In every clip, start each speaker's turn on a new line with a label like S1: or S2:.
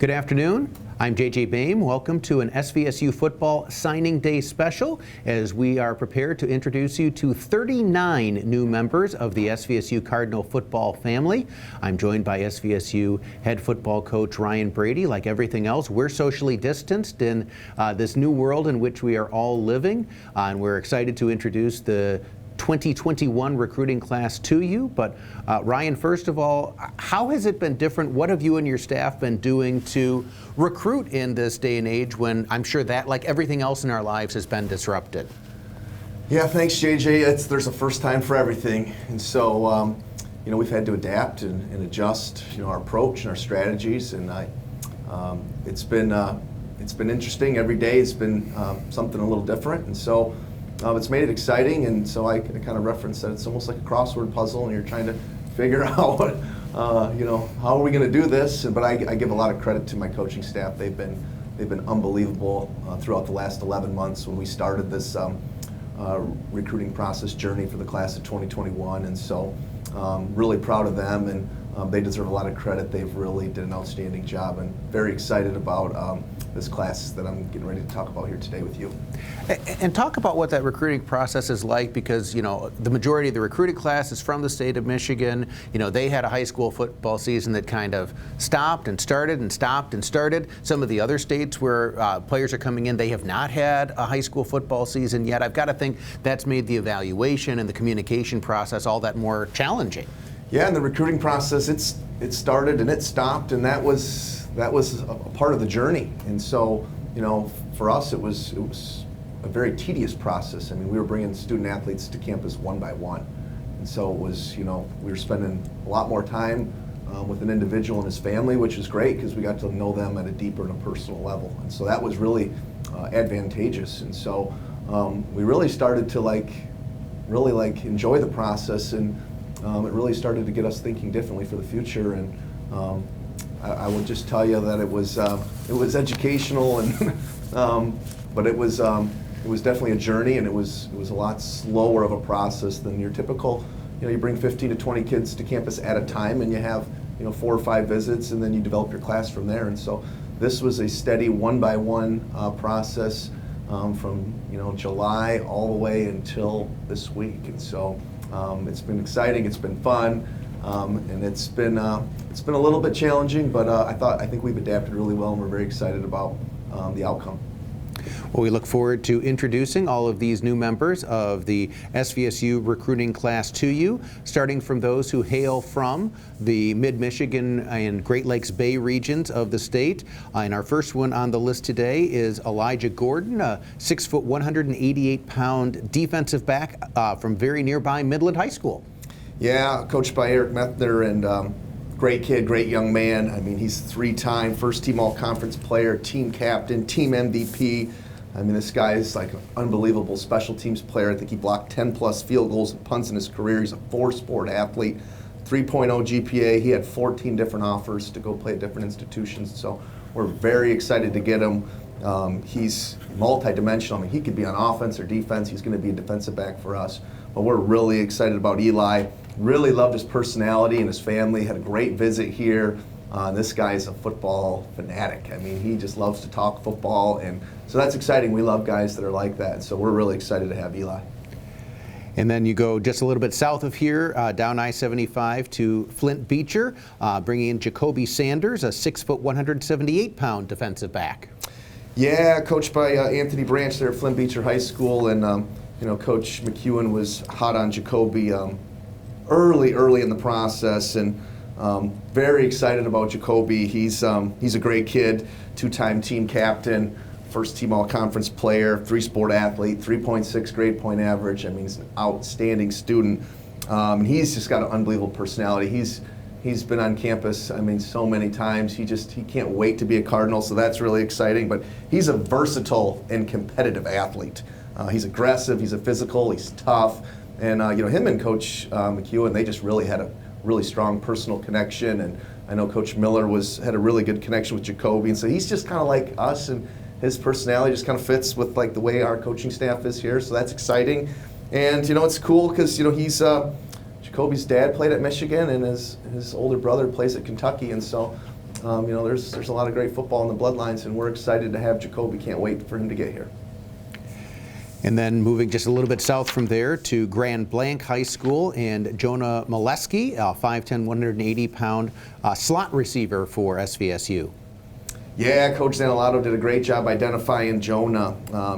S1: Good afternoon. I'm JJ Boehm. Welcome to an SVSU football signing day special as we are prepared to introduce you to 39 new members of the SVSU Cardinal football family. I'm joined by SVSU head football coach Ryan Brady. Like everything else, we're socially distanced in this new world in which we are all living, and we're excited to introduce the 2021 recruiting class to you. But Ryan, first of all, how has it been different? What have you and your staff been doing to recruit in this day and age when I'm sure that, like everything else in our lives, has been disrupted?
S2: Yeah, thanks, JJ. There's a first time for everything. And so, we've had to adapt and adjust, our approach and our strategies. And it's been interesting. Every day it's been something a little different. And so, it's made it exciting, and so I kind of referenced that it's almost like a crossword puzzle, and you're trying to figure out, how are we going to do this? But I give a lot of credit to my coaching staff. They've been unbelievable throughout the last 11 months when we started this recruiting process journey for the class of 2021, and so really proud of them, and they deserve a lot of credit. They've really did an outstanding job, and very excited about this class that I'm getting ready to talk about here today with you.
S1: And talk about what that recruiting process is like, because the majority of the recruiting class is from the state of Michigan. They had a high school football season that kind of stopped and started and stopped and started. Some of the other states where players are coming in, they have not had a high school football season yet. I've got to think that's made the evaluation and the communication process all that more challenging.
S2: Yeah, and the recruiting process, it started and it stopped, and that was a part of the journey. And so, for us, it was a very tedious process. I mean, we were bringing student athletes to campus one by one, and so it was, we were spending a lot more time with an individual and his family, which is great because we got to know them at a deeper and a personal level, and so that was really advantageous. And so we really started to really enjoy the process, and it really started to get us thinking differently for the future. And I would just tell you that it was educational, and but it was definitely a journey, and it was a lot slower of a process than your typical. You bring 15 to 20 kids to campus at a time, and you have 4 or 5 visits, and then you develop your class from there. And so this was a steady one by one process from July all the way until this week. And so it's been exciting, it's been fun, and it's been a little bit challenging, but I think we've adapted really well, and we're very excited about the outcome.
S1: Well, we look forward to introducing all of these new members of the SVSU recruiting class to you, starting from those who hail from the Mid-Michigan and Great Lakes Bay regions of the state. And our first one on the list today is Elijah Gordon, a 6 foot, 188-pound defensive back from very nearby Midland High School. Yeah,
S2: coached by Eric Methner, and great kid, great young man. I mean, he's 3-time first-team all-conference player, team captain, team MVP. I mean, this guy is like an unbelievable special teams player. I think he blocked 10-plus field goals and punts in his career. He's a 4-sport athlete, 3.0 GPA. He had 14 different offers to go play at different institutions. So we're very excited to get him. He's multi-dimensional. I mean, he could be on offense or defense. He's going to be a defensive back for us. But we're really excited about Eli. Really loved his personality and his family. Had a great visit here. This guy is a football fanatic. I mean, he just loves to talk football, and so that's exciting. We love guys that are like that, so we're really excited to have Eli.
S1: And then you go just a little bit south of here, down I-75 to Flint Beecher, bringing in Jacoby Sanders, a 6 foot, 178-pound defensive back.
S2: Yeah, coached by Anthony Branch there at Flint Beecher High School, and Coach McEwen was hot on Jacoby early in the process, and very excited about Jacoby. He's a great kid, 2-time team captain, first-team all-conference player, 3-sport athlete, 3.6 grade point average. I mean, he's an outstanding student. And he's just got an unbelievable personality. He's been on campus, I mean, so many times. He can't wait to be a Cardinal, so that's really exciting. But he's a versatile and competitive athlete. He's aggressive, he's a physical, he's tough. And him and Coach McEwen, they just really had a really strong personal connection. And I know Coach Miller had a really good connection with Jacoby. And so he's just kind of like us, and his personality just kind of fits with the way our coaching staff is here. So that's exciting. And it's cool because he's Jacoby's dad played at Michigan, and his older brother plays at Kentucky. And so there's a lot of great football in the bloodlines, and we're excited to have Jacoby. Can't wait for him to get here.
S1: And then moving just a little bit south from there to Grand Blanc High School, and Jonah Moleski, a 5'10", 180-pound slot receiver for SVSU.
S2: Yeah, Coach Zanalato did a great job identifying Jonah.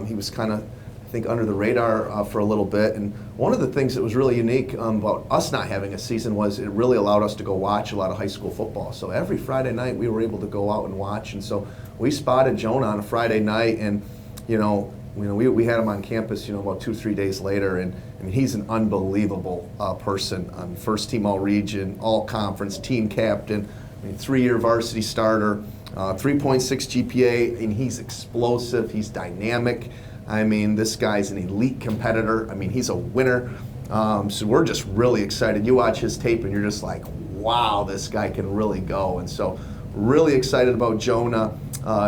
S2: He was kind of, I think, under the radar for a little bit. And one of the things that was really unique about us not having a season was it really allowed us to go watch a lot of high school football. So every Friday night we were able to go out and watch. And so we spotted Jonah on a Friday night, and we had him on campus, about 2-3 days later, and I mean, he's an unbelievable person. First team all-region, all-conference, team captain, 3-year varsity starter, 3.6 GPA, and he's explosive, he's dynamic. I mean, this guy's an elite competitor. I mean, he's a winner. So we're just really excited. You watch his tape and you're just like, wow, this guy can really go. And so really excited about Jonah.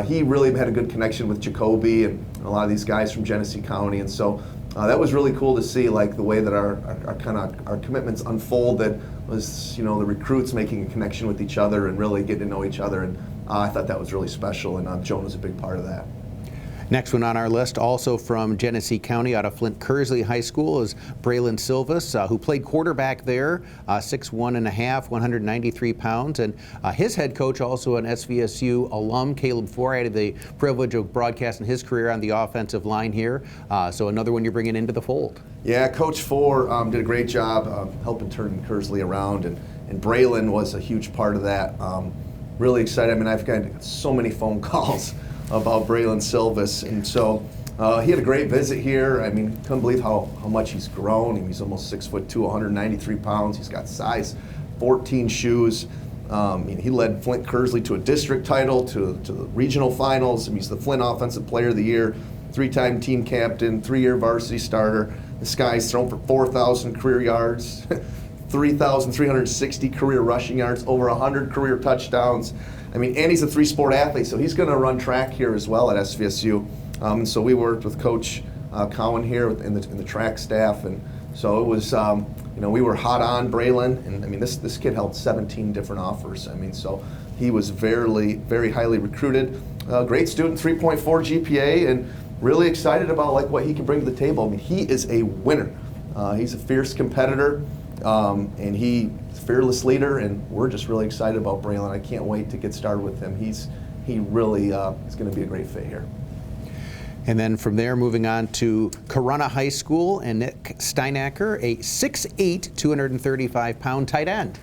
S2: He really had a good connection with Jacoby and a lot of these guys from Genesee County. And so that was really cool to see, like, the way that our commitments unfolded was, the recruits making a connection with each other and really getting to know each other. And I thought that was really special, and Jonah's a big part of that.
S1: Next one on our list, also from Genesee County, out of Flint Kearsley High School, is Braylon Silvas, who played quarterback there, 6'1.5", 193 pounds. And his head coach, also an SVSU alum, Caleb Four. I had the privilege of broadcasting his career on the offensive line here. So another one you're bringing into the fold.
S2: Yeah, Coach Four did a great job helping turn Kearsley around, and Braylon was a huge part of that. Really excited. I mean, I've got so many phone calls about Braylon Silvas, and so he had a great visit here. I mean, couldn't believe how much he's grown. He's almost 6'2", 193 pounds. He's got size 14 shoes. He led Flint Kearsley to a district title, to the regional finals. He's the Flint Offensive Player of the Year, 3-time team captain, 3-year varsity starter. This guy's thrown for 4,000 career yards, 3,360 career rushing yards, over 100 career touchdowns. I mean, and he's a 3-sport athlete, so he's going to run track here as well at SVSU. And so we worked with Coach Cowan here in the track staff, and so it was, we were hot on Braylon, and I mean, this kid held 17 different offers. I mean, so he was very highly recruited. Great student, 3.4 GPA, and really excited about what he can bring to the table. I mean, he is a winner. He's a fierce competitor. And he's a fearless leader, and we're just really excited about Braylon. I can't wait to get started with him. He really is going to be a great fit here.
S1: And then from there, moving on to Corunna High School, and Nick Steinacker, a 6'8", 235-pound tight end.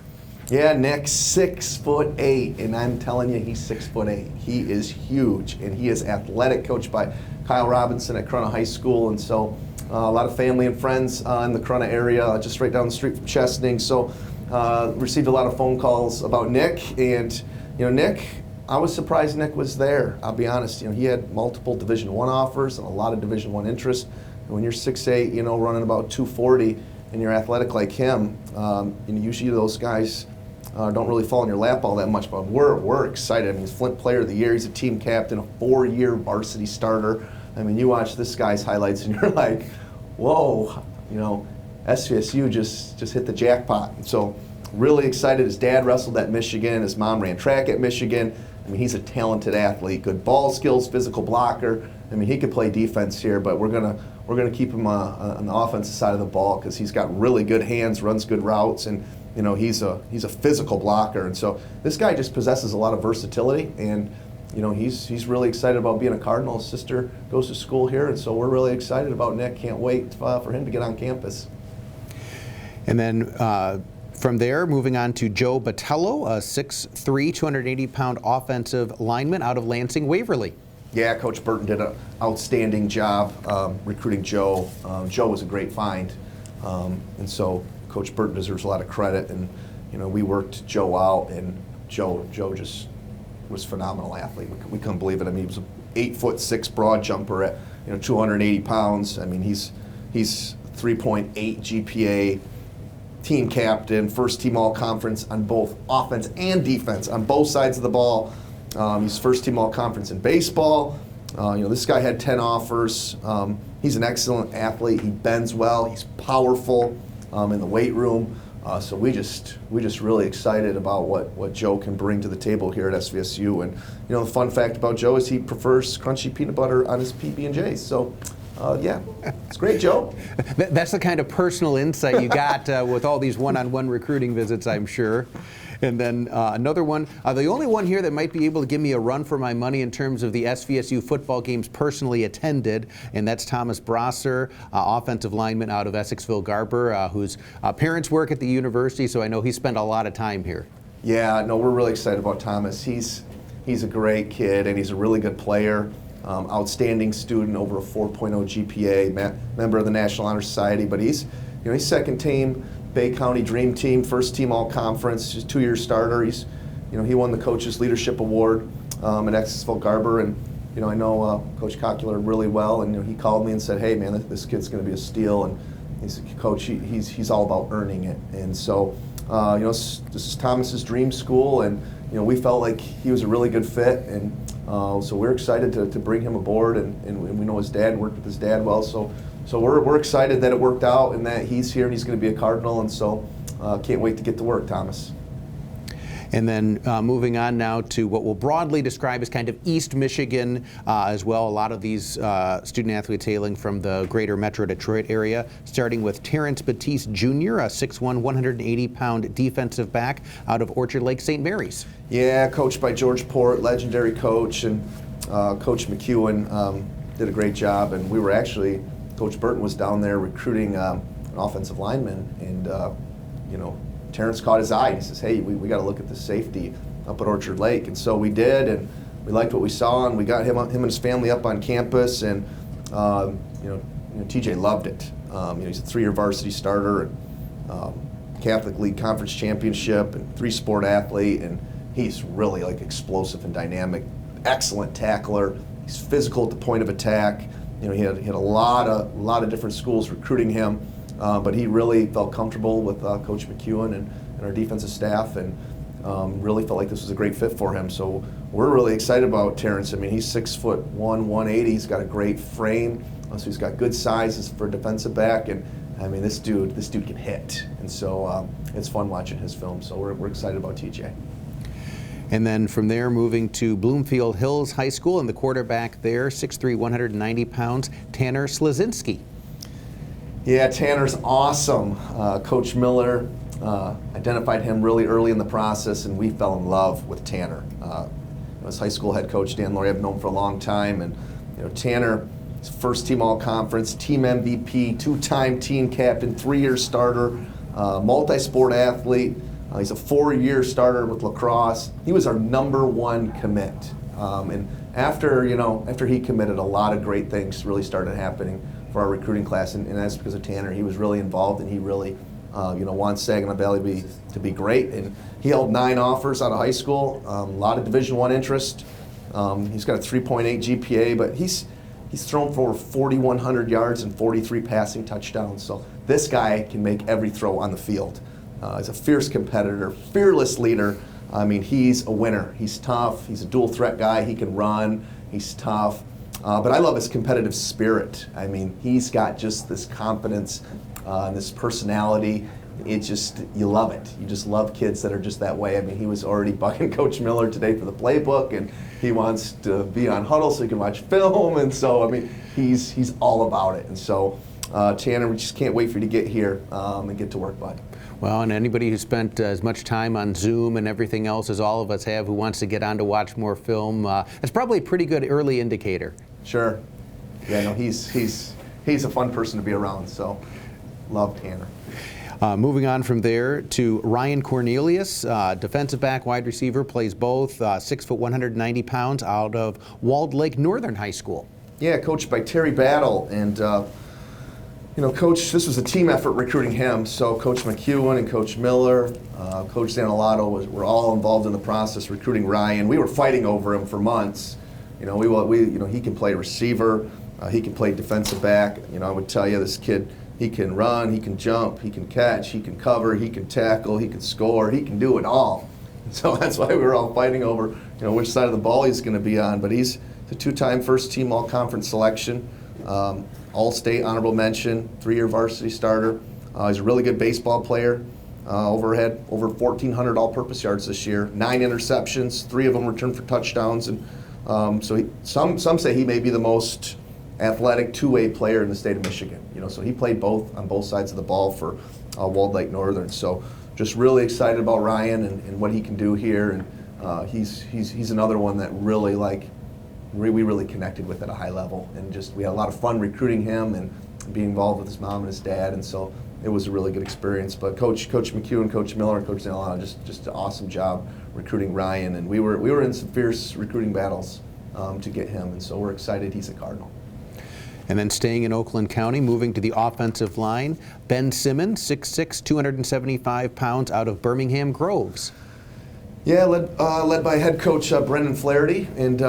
S2: Yeah, Nick's 6'8", and I'm telling you, he's 6'8". He is huge, and he is athletic, coached by Kyle Robinson at Corunna High School, and so a lot of family and friends in the Corunna area, just right down the street from Chesaning. So received a lot of phone calls about Nick, and Nick, I was surprised Nick was there. I'll be honest. He had multiple Division I offers and a lot of Division I interest. And when you're 6'8", running about 240, and you're athletic like him, usually those guys don't really fall in your lap all that much. But we're excited. I mean, he's Flint Player of the Year. He's a team captain, a 4-year varsity starter. I mean, you watch this guy's highlights and you're like, whoa, SVSU just hit the jackpot. So really excited. His dad wrestled at Michigan. His mom ran track at Michigan. I mean, he's a talented athlete, good ball skills, physical blocker. I mean, he could play defense here, but we're gonna keep him on the offensive side of the ball because he's got really good hands, runs good routes, and he's a physical blocker. And so this guy just possesses a lot of versatility, and he's really excited about being a Cardinal. His sister goes to school here, and so we're really excited about Nick. Can't wait for him to get on campus. And then
S1: from there, moving on to Joe Battello, a 6'3", 280-pound offensive lineman out of Lansing Waverly.
S2: Yeah, Coach Burton did an outstanding job recruiting Joe. Joe was a great find, and so Coach Burton deserves a lot of credit. And we worked Joe out, and Joe just was a phenomenal athlete. We couldn't believe it. I mean, he was an 8'6" broad jumper at 280 pounds. I mean, he's 3.8 GPA, team captain, first team all conference on both offense and defense on both sides of the ball. He's first team all conference in baseball. This guy had 10 offers. He's an excellent athlete. He bends well. He's powerful in the weight room. So we just really excited about what Joe can bring to the table here at SVSU. And the fun fact about Joe is he prefers crunchy peanut butter on his PB&Js. So yeah, it's great, Joe.
S1: That's the kind of personal insight you got with all these one-on-one recruiting visits, I'm sure. And then another one, the only one here that might be able to give me a run for my money in terms of the SVSU football games personally attended, and that's Thomas Brosser, offensive lineman out of Essexville Garber, whose parents work at the university, so I know he spent a lot of time here. Yeah,
S2: no, we're really excited about Thomas. He's a great kid, and he's a really good player. Outstanding student, over a 4.0 GPA, member of the National Honor Society, but he's second team Bay County Dream Team, first team all conference, just 2-year starter. He won the Coaches Leadership Award at Essexville Garber, and I know Coach Cockler really well, and he called me and said, hey man, this kid's going to be a steal, and he's Coach, he's all about earning it. And so this is Thomas's dream school, and we felt like he was a really good fit, and so we're excited to bring him aboard, and we know his dad, worked with his dad well, so we're excited that it worked out and that he's here and he's going to be a Cardinal, and so can't wait to get to work, Thomas.
S1: And then moving on now to what we'll broadly describe as kind of East Michigan as well. A lot of these student athletes hailing from the greater Metro Detroit area, starting with Terrence Bates Jr., a 6'1", 180-pound defensive back out of Orchard Lake St. Mary's.
S2: Yeah, coached by George Port, legendary coach, and Coach McEwen did a great job. And we were actually, Coach Burton was down there recruiting an offensive lineman, and Terrence caught his eye. He says, hey, we got to look at the safety up at Orchard Lake. And so we did, and we liked what we saw, and we got him and his family up on campus, and TJ loved it. He's a 3-year varsity starter, and Catholic League Conference Championship, and 3-sport athlete, and he's really explosive and dynamic, excellent tackler. He's physical at the point of attack. He had a lot of different schools recruiting him. But he really felt comfortable with Coach McEwen and our defensive staff, and really felt like this was a great fit for him. So we're really excited about Terrence. I mean, he's 6'1", 180. He's got a great frame, so he's got good sizes for a defensive back. And I mean, this dude can hit. And so it's fun watching his film. So we're excited about TJ.
S1: And then from there, moving to Bloomfield Hills High School, and the quarterback there, 6'3", 190 pounds, Tanner Sliczinski.
S2: Yeah, Tanner's awesome. Coach Miller identified him really early in the process, and we fell in love with Tanner. His high school head coach, Dan Laurie, I've known for a long time, and Tanner, his first team all-conference, team MVP, 2-time team captain, 3-year starter, multi-sport athlete. He's a 4-year starter with lacrosse. He was our #1 commit, and after he committed, a lot of great things really started happening for our recruiting class, and that's because of Tanner. He was really involved, and he really wants Saginaw Valley to be great. And he held 9 offers out of high school, a lot of Division I interest. He's got a 3.8 GPA, but he's thrown for over 4,100 yards and 43 passing touchdowns. So this guy can make every throw on the field. He's a fierce competitor, fearless leader. I mean, he's a winner. He's tough. He's a dual threat guy. He can run. He's tough. But I love his competitive spirit. I mean, he's got just this confidence and this personality. You love it. You just love kids that are just that way. I mean, he was already bugging Coach Miller today for the playbook, and he wants to be on huddle so he can watch film. And so, I mean, he's all about it. And so, Tanner, we just can't wait for you to get here and get to work, bud.
S1: Well, and anybody who spent as much time on Zoom and everything else as all of us have, who wants to get on to watch more film, that's probably a pretty good early indicator.
S2: Sure. Yeah, no, he's a fun person to be around, so love Tanner.
S1: Moving on from there to Ryan Cornelius, defensive back, wide receiver, plays both, 6', 190 pounds, out of Walled Lake Northern High School.
S2: Yeah, coached by Terry Battle, and Coach, this was a team effort recruiting him. So Coach McEwen and Coach Miller, Coach Zanolato were all involved in the process recruiting Ryan. We were fighting over him for months. He can play receiver, he can play defensive back. I would tell you, this kid, he can run, he can jump, he can catch, he can cover, he can tackle, he can score, he can do it all. So that's why we were all fighting over, which side of the ball he's going to be on. But he's a 2-time first-team all-conference selection, all-state honorable mention, 3-year varsity starter. He's a really good baseball player. Overhead over 1,400 all-purpose yards this year, 9 interceptions, 3 of them returned for touchdowns, and some say he may be the most athletic two-way player in the state of Michigan. So he played on both sides of the ball for Walled Lake Northern. So just really excited about Ryan and what he can do here, and he's another one that really we really connected with at a high level, and just we had a lot of fun recruiting him and being involved with his mom and his dad, and so it was a really good experience. But Coach McHugh and Coach Miller and Coach Delani just an awesome job recruiting Ryan, and we were in some fierce recruiting battles to get him, and so we're excited he's a Cardinal.
S1: And then staying in Oakland County, moving to the offensive line, Ben Simmons, 6'6", 275 pounds, out of Birmingham Groves.
S2: Yeah, led by head coach Brendan Flaherty, and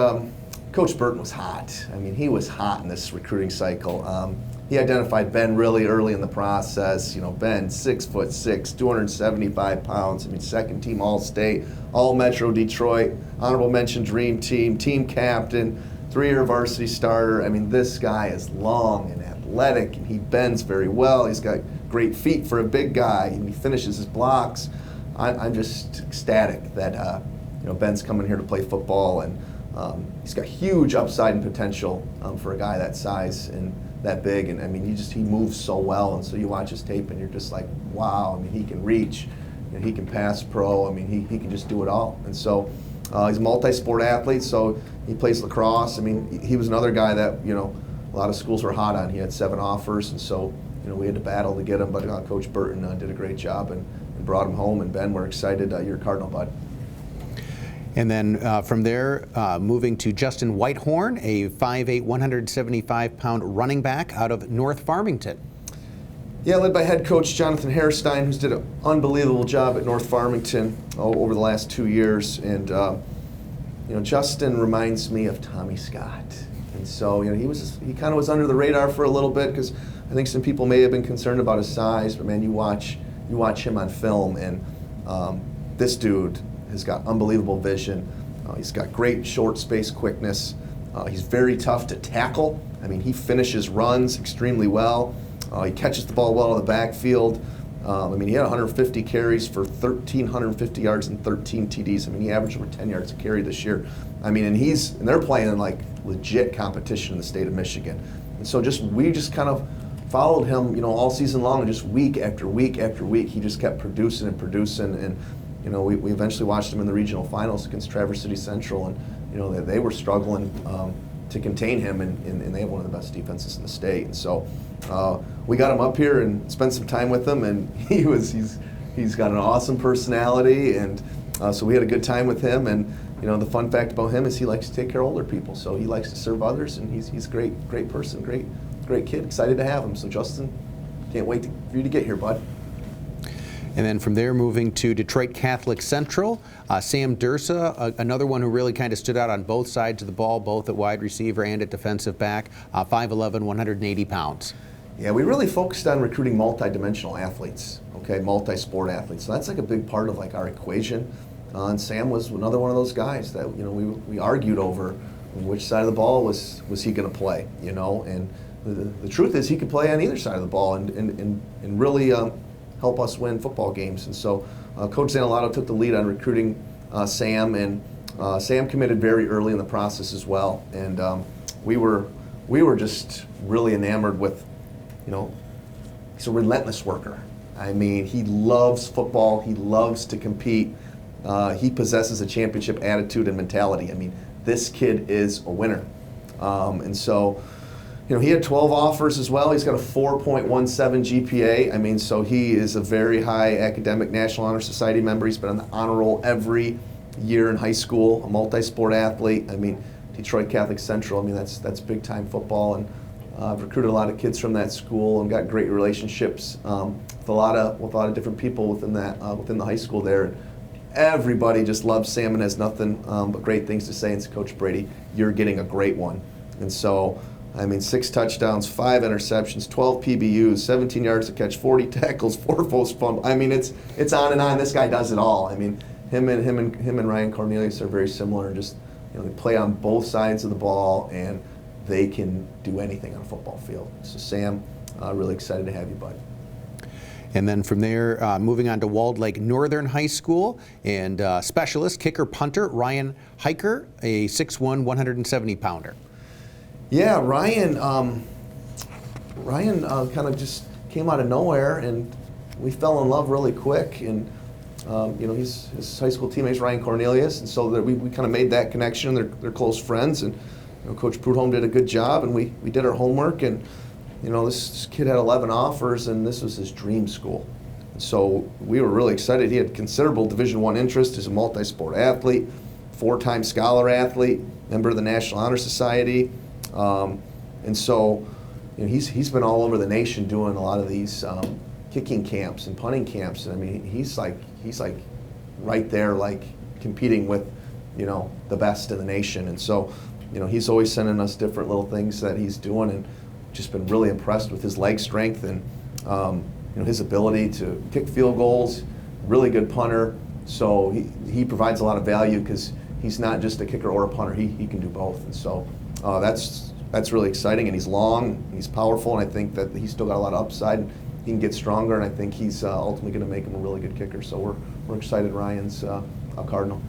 S2: Coach Burton was hot. I mean, he was hot in this recruiting cycle. He identified Ben really early in the process. Ben, 6'6", 275 pounds. I mean, second team All-State, All-Metro Detroit, honorable mention Dream Team, team captain, 3-year varsity starter. I mean, this guy is long and athletic, and he bends very well. He's got great feet for a big guy, and he finishes his blocks. I'm just ecstatic that Ben's coming here to play football, and he's got huge upside and potential for a guy that size and that big. And I mean, he moves so well, and so you watch his tape, and you're just like, wow. I mean, he can reach, he can pass pro. I mean, he can just do it all. And so he's a multi-sport athlete, so he plays lacrosse. I mean, he was another guy that a lot of schools were hot on. He had 7 offers, and so we had to battle to get him. But Coach Burton did a great job and brought him home. And Ben, we're excited. You're a Cardinal, bud.
S1: And then from there, moving to Justin Whitehorn, a 5'8", 175-pound running back out of North Farmington.
S2: Yeah, led by head coach Jonathan Hairstein, who's did an unbelievable job at North Farmington over the last 2 years. And Justin reminds me of Tommy Scott. And so he kind of was under the radar for a little bit, because I think some people may have been concerned about his size. But man, you watch him on film, and this dude has got unbelievable vision. He's got great short space quickness. He's very tough to tackle. I mean, he finishes runs extremely well. He catches the ball well in the backfield. I mean, he had 150 carries for 1,350 yards and 13 TDs. I mean, he averaged over 10 yards a carry this year. I mean, and they're playing in legit competition in the state of Michigan. And so we just kind of followed him, all season long, and just week after week after week, he just kept producing and producing. And we eventually watched him in the regional finals against Traverse City Central, and they were struggling to contain him, and they have one of the best defenses in the state. And so we got him up here and spent some time with him, and he's got an awesome personality, and so we had a good time with him. And the fun fact about him is he likes to take care of older people, so he likes to serve others, and he's a great person, great kid. Excited to have him. So Justin, can't wait for you to get here, bud.
S1: And then from there, moving to Detroit Catholic Central, Sam Dersa, another one who really kind of stood out on both sides of the ball, both at wide receiver and at defensive back, 5'11", 180 pounds.
S2: Yeah, we really focused on recruiting multi-dimensional athletes, multi-sport athletes. So that's a big part of our equation. And Sam was another one of those guys that we argued over which side of the ball was he going to play, And the truth is he could play on either side of the ball and really help us win football games. And so Coach Zanalato took the lead on recruiting Sam, and Sam committed very early in the process as well. And we were just really enamored with, he's a relentless worker. I mean, he loves football. He loves to compete. He possesses a championship attitude and mentality. I mean, this kid is a winner. And so, he had 12 offers as well. He's got a 4.17 GPA. I mean, so he is a very high academic National Honor Society member. He's been on the honor roll every year in high school, a multi-sport athlete. I mean, Detroit Catholic Central, I mean, that's big-time football. And I've recruited a lot of kids from that school and got great relationships with a lot of different people within the high school there. Everybody just loves Sam and has nothing but great things to say. And so, Coach Brady, you're getting a great one. And so, I mean, 6 touchdowns, 5 interceptions, 12 PBUs, 17 yards to catch, 40 tackles, 4 forced fumbles. I mean, it's on and on. This guy does it all. I mean, him and Ryan Cornelius are very similar. Just they play on both sides of the ball, and they can do anything on a football field. So Sam, really excited to have you, bud.
S1: And then from there, moving on to Walled Lake Northern High School, and specialist kicker punter Ryan Hiker, a 6'1", 170-pounder.
S2: Yeah, Ryan kind of just came out of nowhere, and we fell in love really quick. And his high school teammates Ryan Cornelius, and so that we kind of made that connection. They're close friends, and Coach Prudhomme did a good job, and we did our homework. And this kid had 11 offers, and this was his dream school. And so we were really excited. He had considerable Division I interest. He's a multi-sport athlete, 4-time scholar athlete, member of the National Honor Society. And so he's been all over the nation doing a lot of these kicking camps and punting camps. And I mean, he's like right there, like competing with the best in the nation. And so he's always sending us different little things that he's doing, and just been really impressed with his leg strength and his ability to kick field goals. Really good punter. So he provides a lot of value because he's not just a kicker or a punter. He can do both. And so that's really exciting. And he's long, and he's powerful, and I think that he's still got a lot of upside. He can get stronger, and I think he's ultimately going to make him a really good kicker. So we're excited. Ryan's a Cardinal.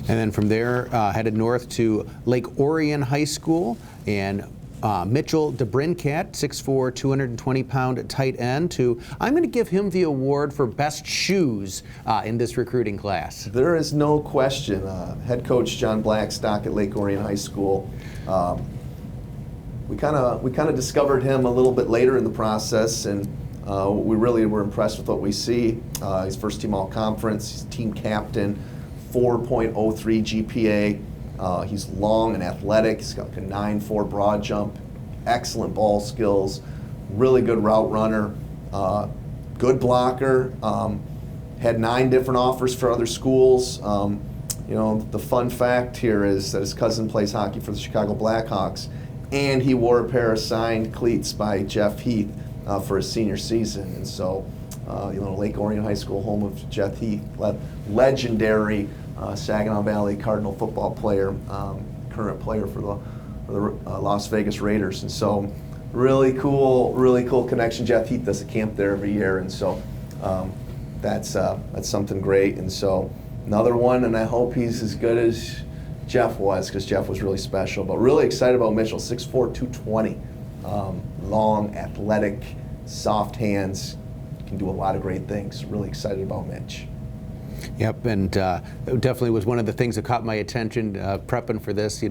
S1: And then from there, headed north to Lake Orion High School, and Mitchell DeBryncat, 6'4", 220-pound tight end. I'm going to give him the award for best shoes in this recruiting class.
S2: There is no question. Head coach John Blackstock at Lake Orion High School. We kind of discovered him a little bit later in the process, and we really were impressed with what we see. He's first team all-conference. He's team captain, 4.03 GPA. He's long and athletic. He's got a 9.4 broad jump, excellent ball skills, really good route runner, good blocker. Had 9 different offers for other schools. The fun fact here is that his cousin plays hockey for the Chicago Blackhawks, and he wore a pair of signed cleats by Jeff Heath for his senior season. And so, Lake Orion High School, home of Jeff Heath, legendary Saginaw Valley Cardinal football player, current player for the Las Vegas Raiders. And so really cool connection. Jeff Heath does a camp there every year, and so that's something great. And so another one, and I hope he's as good as Jeff was, because Jeff was really special. But really excited about Mitchell, 6'4", 220, long, athletic, soft hands, can do a lot of great things. Really excited about Mitch.
S1: Yep, and it definitely was one of the things that caught my attention prepping for this.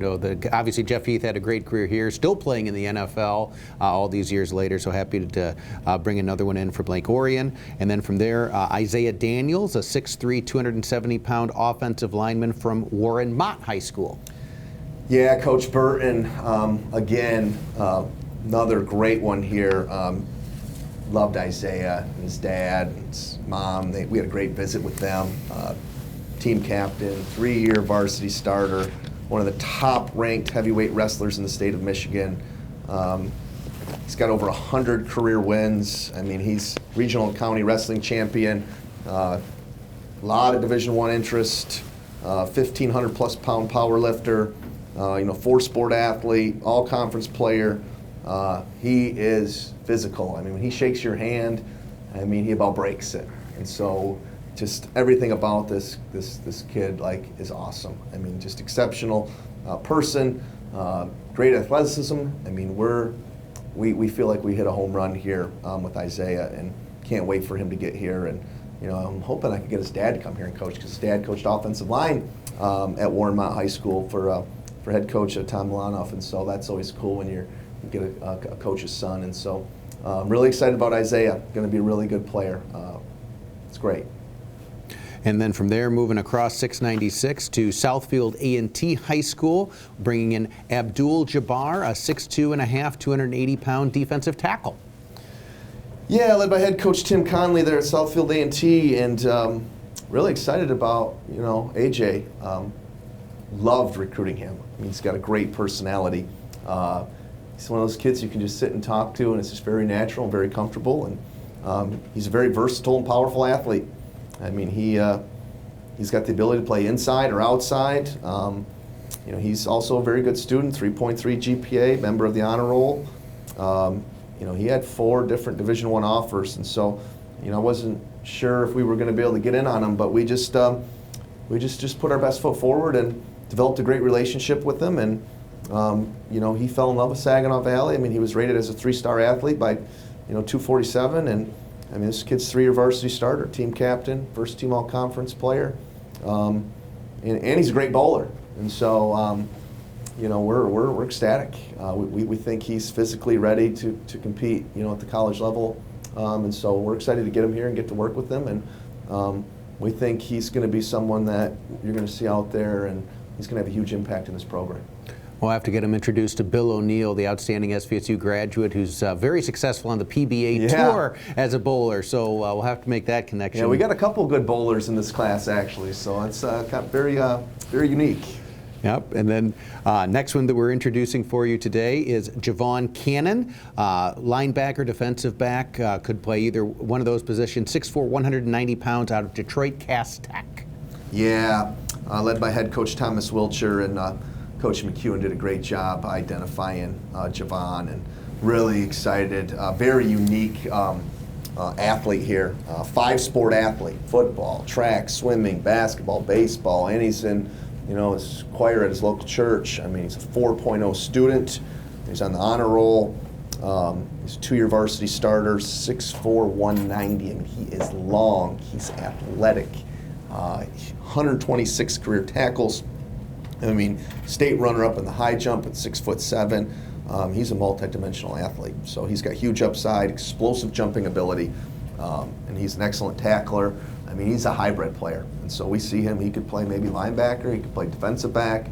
S1: Obviously Jeff Heath had a great career here, still playing in the NFL all these years later, so happy to bring another one in for Lake Orion. And then from there, Isaiah Daniels, a 6'3", 270-pound offensive lineman from Warren Mott High School.
S2: Yeah, Coach Burton, again, another great one here. Loved Isaiah and his dad and his mom. We had a great visit with them. Team captain, 3-year varsity starter, one of the top-ranked heavyweight wrestlers in the state of Michigan. He's got over 100 career wins. I mean, he's regional and county wrestling champion. A lot of Division I interest. 1,500-plus pound power lifter. 4-sport athlete, all-conference player. He is physical. I mean, when he shakes your hand, I mean, he about breaks it. And so just everything about this kid, is awesome. I mean, just exceptional person, great athleticism. I mean, we feel like we hit a home run here with Isaiah, and can't wait for him to get here. And, I'm hoping I can get his dad to come here and coach, because his dad coached offensive line at Warren Mott High School for head coach Tom Milanoff. And so that's always cool when you get a coach's son. And so I'm really excited about Isaiah. Going to be a really good player. It's great.
S1: And then from there, moving across 696 to Southfield A&T High School, bringing in Abdul Jabbar, a 6'2.5", 280-pound defensive tackle.
S2: Yeah, led by head coach Tim Conley there at Southfield A&T, and really excited about, AJ. Loved recruiting him. I mean, he's got a great personality. He's one of those kids you can just sit and talk to, and it's just very natural and very comfortable. And he's a very versatile and powerful athlete. I mean, he's got the ability to play inside or outside. He's also a very good student, 3.3 GPA, member of the honor roll. He had 4 different Division I offers, and so I wasn't sure if we were going to be able to get in on him, but we just put our best foot forward and developed a great relationship with him. And he fell in love with Saginaw Valley. I mean, he was rated as a 3-star athlete by 247, and I mean, this kid's 3-year varsity starter, team captain, first team all-conference player, and he's a great bowler. And so, we're ecstatic. We think he's physically ready to compete, at the college level, and so we're excited to get him here and get to work with him. And we think he's going to be someone that you're going to see out there, and he's going to have a huge impact in this program.
S1: We'll have to get him introduced to Bill O'Neill, the outstanding SVSU graduate who's very succccessful on the PBA tour as a bowler. So we'll have to make that connection.
S2: Yeah, we got a couple good bowlers in this class, actually. So it's very unique.
S1: Yep, and then next one that we're introducing for you today is Javon Cannon, linebacker, defensive back, could play either one of those positions, 6'4", 190 pounds, out of Detroit Cass Tech.
S2: Yeah, led by head coach Thomas Wiltshire, and Coach McEwen did a great job identifying Javon, and really excited. Very unique athlete here, 5-sport athlete: football, track, swimming, basketball, baseball, and he's in his choir at his local church. I mean, he's a 4.0 student. He's on the honor roll. He's a 2-year varsity starter, 6'4", 190. I mean, he is long. He's athletic. 126 career tackles. I mean, state runner-up in the high jump at 6'7". He's a multi-dimensional athlete. So he's got huge upside, explosive jumping ability, and he's an excellent tackler. I mean, he's a hybrid player. And so we see him, he could play maybe linebacker, he could play defensive back.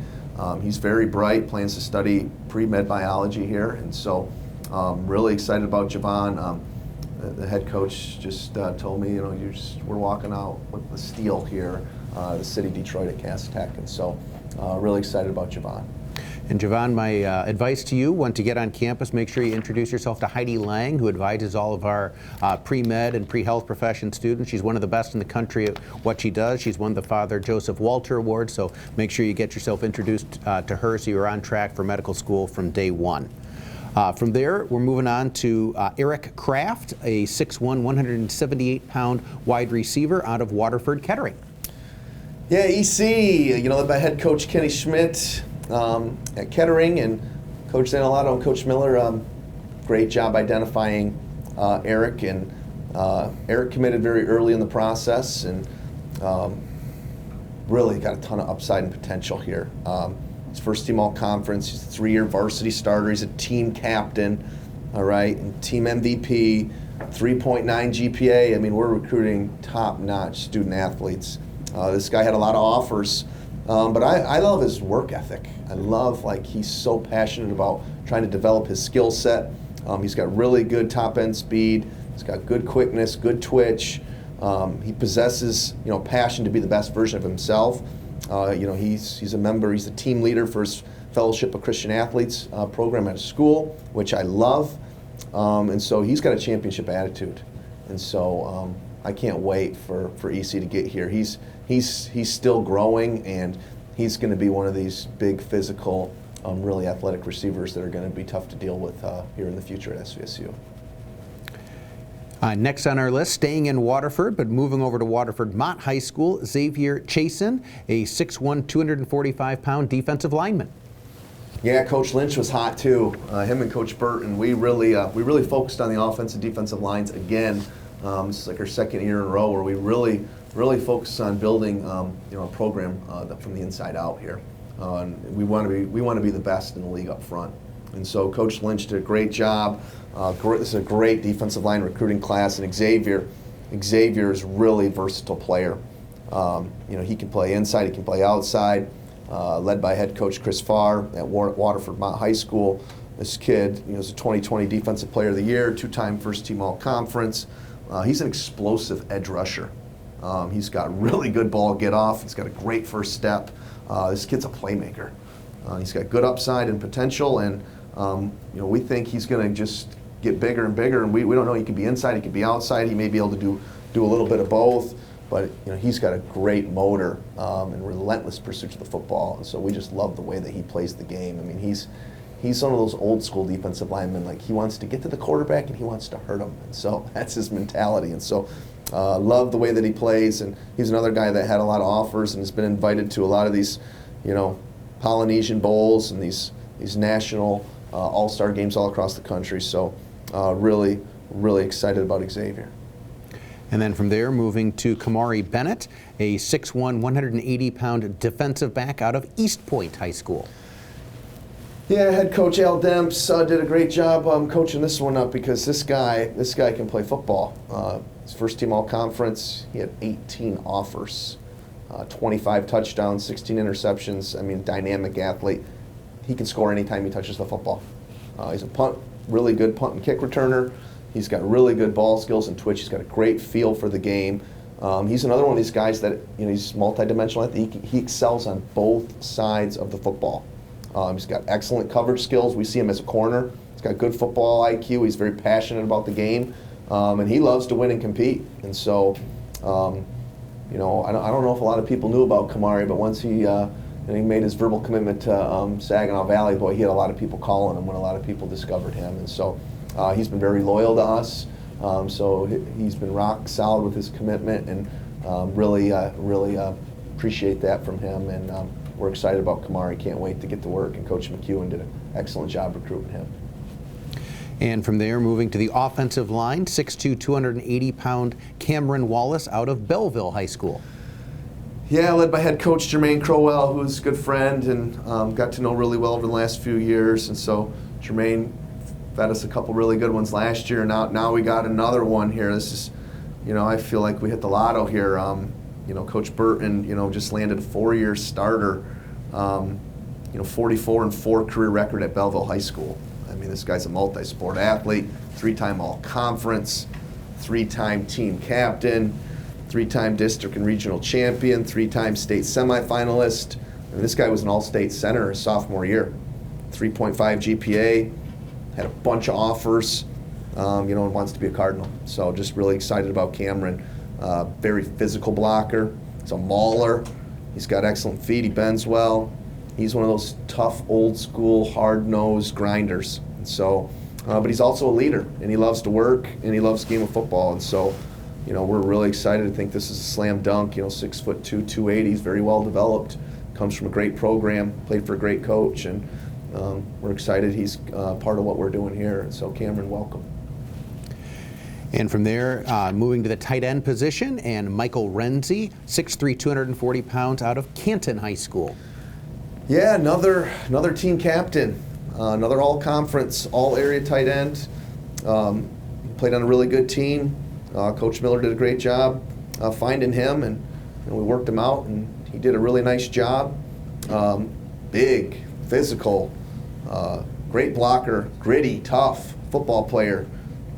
S2: He's very bright, plans to study pre-med biology here. And so really excited about Javon. The head coach just told me, we're walking out with the steal here, the city of Detroit at Cass Tech. And so really excited about Javon.
S1: And Javon, my advice to you, when to get on campus, make sure you introduce yourself to Heidi Lang, who advises all of our pre-med and pre-health profession students. She's one of the best in the country at what she does. She's won the Father Joseph Walter Award, so make sure you get yourself introduced to her so you're on track for medical school from day one. From there, we're moving on to Eric Kraft, a 6'1", 178-pound wide receiver out of Waterford Kettering.
S2: Yeah, EC, led by head coach Kenny Schmidt at Kettering, and Coach Zanalato and Coach Miller, great job identifying Eric. And Eric committed very early in the process, and really got a ton of upside and potential here. He's first team all-conference. He's a 3-year varsity starter. He's a team captain, all right, and team MVP, 3.9 GPA. I mean, we're recruiting top-notch student athletes. This guy had a lot of offers, but I love his work ethic. I love, he's so passionate about trying to develop his skill set. He's got really good top-end speed. He's got good quickness, good twitch. He possesses, passion to be the best version of himself. He's a member, he's the team leader for his Fellowship of Christian Athletes program at his school, which I love. And so he's got a championship attitude. And so I can't wait for EC to get here. He's still growing, and he's going to be one of these big physical, really athletic receivers that are going to be tough to deal with here in the future at SVSU.
S1: Next on our list, staying in Waterford, but moving over to Waterford Mott High School, Xavier Chasen, a 6'1", 245-pound defensive lineman.
S2: Yeah, Coach Lynch was hot too. Him and Coach Burton, we really focused on the offensive defensive lines again. This is like our second year in a row where we really focus on building a program from the inside out here. We want to be the best in the league up front. And so Coach Lynch did a great job. This is a great defensive line recruiting class, and Xavier is really a versatile player. He can play inside, he can play outside. Led by head coach Chris Farr at Waterford Mott High School. This kid, is a 2020 Defensive Player of the Year, 2-time first team all-conference. He's an explosive edge rusher. He's got really good ball get-off. He's got a great first step. This kid's a playmaker. He's got good upside and potential, and we think he's going to just get bigger and bigger. And we don't know, he could be inside, he could be outside. He may be able to do a little bit of both. But he's got a great motor and relentless pursuit of the football, and so we just love the way that he plays the game. I mean, he's one of those old school defensive linemen. Like, he wants to get to the quarterback and he wants to hurt him. And so that's his mentality. And so love the way that he plays. And he's another guy that had a lot of offers and has been invited to a lot of these, Polynesian Bowls and these national all-star games all across the country. So really, really excited about Xavier.
S1: And then from there, moving to Kumari Bennett, a 6'1", 180-pound defensive back out of East Point High School.
S2: Yeah, head coach Al Demps did a great job coaching this one up, because this guy can play football. His first team all-conference, he had 18 offers, 25 touchdowns, 16 interceptions. I mean, dynamic athlete. He can score anytime he touches the football. He's a really good punt and kick returner. He's got really good ball skills and twitch. He's got a great feel for the game. He's another one of these guys that, he's multidimensional. He excels on both sides of the football. He's got excellent coverage skills. We see him as a corner. He's got good football IQ. He's very passionate about the game, and he loves to win and compete. And so, I don't know if a lot of people knew about Kumari, but once he made his verbal commitment to Saginaw Valley, boy, he had a lot of people calling him when a lot of people discovered him. And so he's been very loyal to us. So he's been rock solid with his commitment, and really appreciate that from him. And we're excited about Kumari. Can't wait to get to work. And Coach McEwen did an excellent job recruiting him.
S1: And from there, moving to the offensive line, 6'2", 280-pound Cameron Wallace out of Belleville High School.
S2: Yeah, led by head coach Jermaine Crowell, who's a good friend and got to know really well over the last few years. And so Jermaine fed us a couple really good ones last year. Now we got another one here. This is, I feel like we hit the lotto here. Coach Burton, just landed a 4-year starter. 44-4 career record at Belleville High School. I mean, this guy's a multi-sport athlete, 3-time all-conference, 3-time team captain, 3-time district and regional champion, 3-time state semifinalist. And this guy was an all-state center his sophomore year. 3.5 GPA, had a bunch of offers, and wants to be a Cardinal. So just really excited about Cameron. Very physical blocker. He's a mauler. He's got excellent feet. He bends well. He's one of those tough, old-school, hard-nosed grinders. And so, but he's also a leader, and he loves to work, and he loves the game of football. And so, we're really excited to think this is a slam dunk. 6'2", 280. He's very well developed. Comes from a great program. Played for a great coach, and we're excited he's part of what we're doing here. And so, Cameron, welcome.
S1: And from there, moving to the tight end position, and Michael Renzi, 6'3", 240 pounds out of Canton High School.
S2: Yeah, another team captain, another all-conference, all-area tight end. Played on a really good team. Coach Miller did a great job finding him, and we worked him out, and he did a really nice job. Big, physical, great blocker, gritty, tough football player.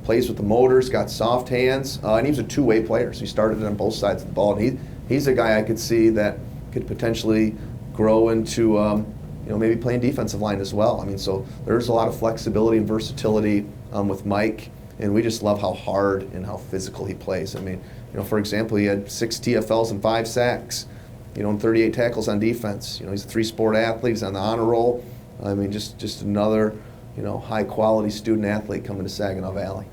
S2: Plays with the motors, got soft hands, and he was a two-way player, so he started on both sides of the ball. And he's a guy I could see that could potentially grow into maybe playing defensive line as well. I mean, so there's a lot of flexibility and versatility with Mike, and we just love how hard and how physical he plays. I mean, for example, he had 6 TFLs and 5 sacks, and 38 tackles on defense. He's a 3-sport athlete. He's on the honor roll. I mean, just another high-quality student athlete coming to Saginaw Valley.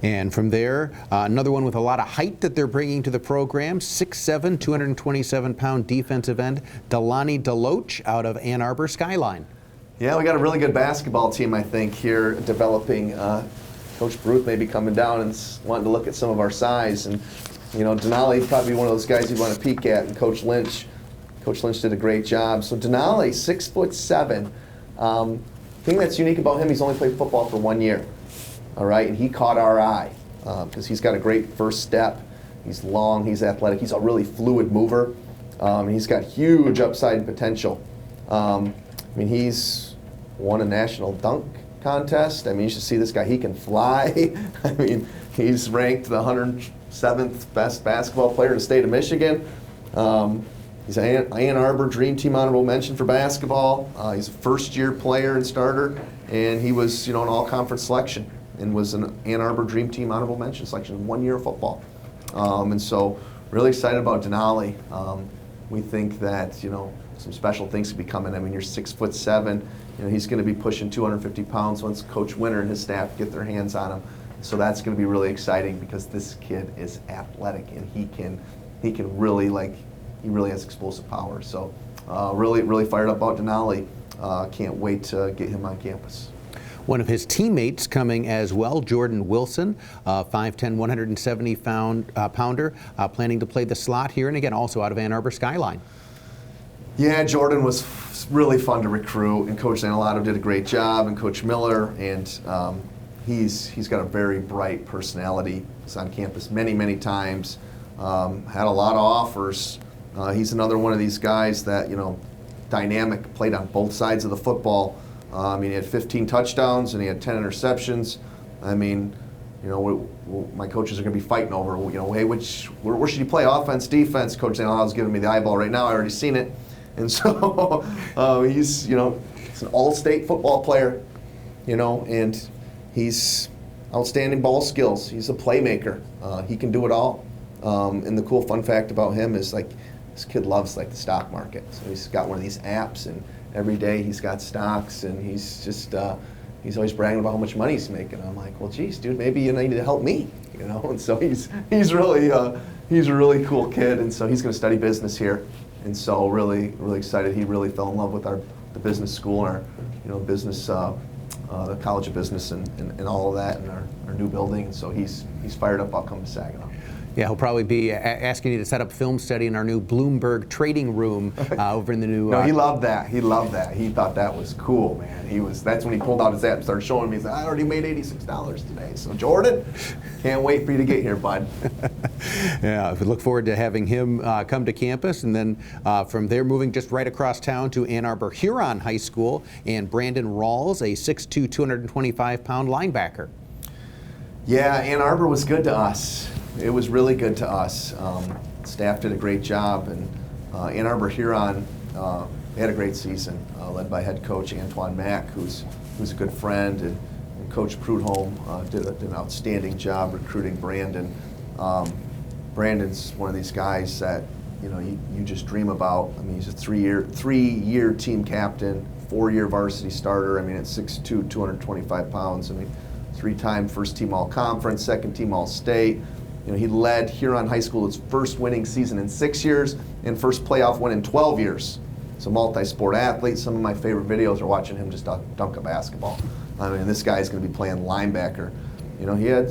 S1: And from there, another one with a lot of height that they're bringing to the program, 6'7", 227-pound defensive end, Delani Deloach out of Ann Arbor Skyline.
S2: Yeah, we got a really good basketball team, I think, here developing. Coach Bruth may be coming down and wanting to look at some of our size. And, Denali probably one of those guys you'd want to peek at, and Coach Lynch did a great job. So Denali, 6'7". Thing that's unique about him, he's only played football for 1 year. All right, and he caught our eye because he's got a great first step. He's long, he's athletic, he's a really fluid mover. He's got huge upside and potential. He's won a national dunk contest. You should see this guy. He can fly. He's ranked the 107th best basketball player in the state of Michigan. He's an Ann Arbor Dream Team honorable mention for basketball. He's a first-year player and starter, and he was, an all-conference selection and was an Ann Arbor Dream Team honorable mention selection in 1 year of football. And so, really excited about Denali. We think that, some special things to be coming. I mean, you're 6'7". You know, he's going to be pushing 250 pounds once Coach Winter and his staff get their hands on him. So that's going to be really exciting because this kid is athletic and he can really he really has explosive power. So really fired up about Denali. Can't wait to get him on campus.
S1: One of his teammates coming as well, Jordan Wilson, 5'10", 170-pounder, planning to play the slot here, and again, also out of Ann Arbor Skyline.
S2: Yeah, Jordan was really fun to recruit, and Coach Zanalato did a great job, and Coach Miller, and he's got a very bright personality. He's on campus many times, had a lot of offers. He's another one of these guys that, dynamic, played on both sides of the football. He had 15 touchdowns and he had 10 interceptions. I mean, my coaches are going to be fighting over, hey, where should you play, offense, defense? Coach Zanalato's giving me the eyeball right now. I already seen it. And so he's an all-state football player, and he's outstanding ball skills. He's a playmaker. He can do it all. And the cool fun fact about him is this kid loves the stock market. So he's got one of these apps, and every day he's got stocks, and he's just he's always bragging about how much money he's making. I'm like, well, geez, dude, maybe you need to help me, And so he's really he's a really cool kid, and so he's going to study business here, and so really excited. He really fell in love with the business school and our business the College of Business and all of that, and our new building, and so he's fired up about coming to Saginaw.
S1: Yeah, he'll probably be asking you to set up film study in our new Bloomberg trading room over in the new...
S2: No, he loved that. He loved that. He thought that was cool, man. That's when he pulled out his app and started showing me. He said, I already made $86 today. So, Jordan, can't wait for you to get here, bud.
S1: Yeah, we look forward to having him come to campus, and then from there moving just right across town to Ann Arbor Huron High School, and Brandon Rawls, a 6'2", 225-pound linebacker.
S2: Yeah, Ann Arbor was good to us. It was really good to us. Staff did a great job, and Ann Arbor Huron they had a great season, led by head coach Antoine Mack, who's a good friend, and Coach Prudhomme did an outstanding job recruiting Brandon. Brandon's one of these guys that you just dream about. I mean, he's a three-year team captain, 4-year varsity starter. I mean, at 6'2", 225 pounds. I mean, 3-time first-team All-Conference, second-team All-State. He led Huron High School its first winning season in 6 years and first playoff win in 12 years. So multi-sport athlete. Some of my favorite videos are watching him just dunk a basketball. I mean, this guy's going to be playing linebacker. He had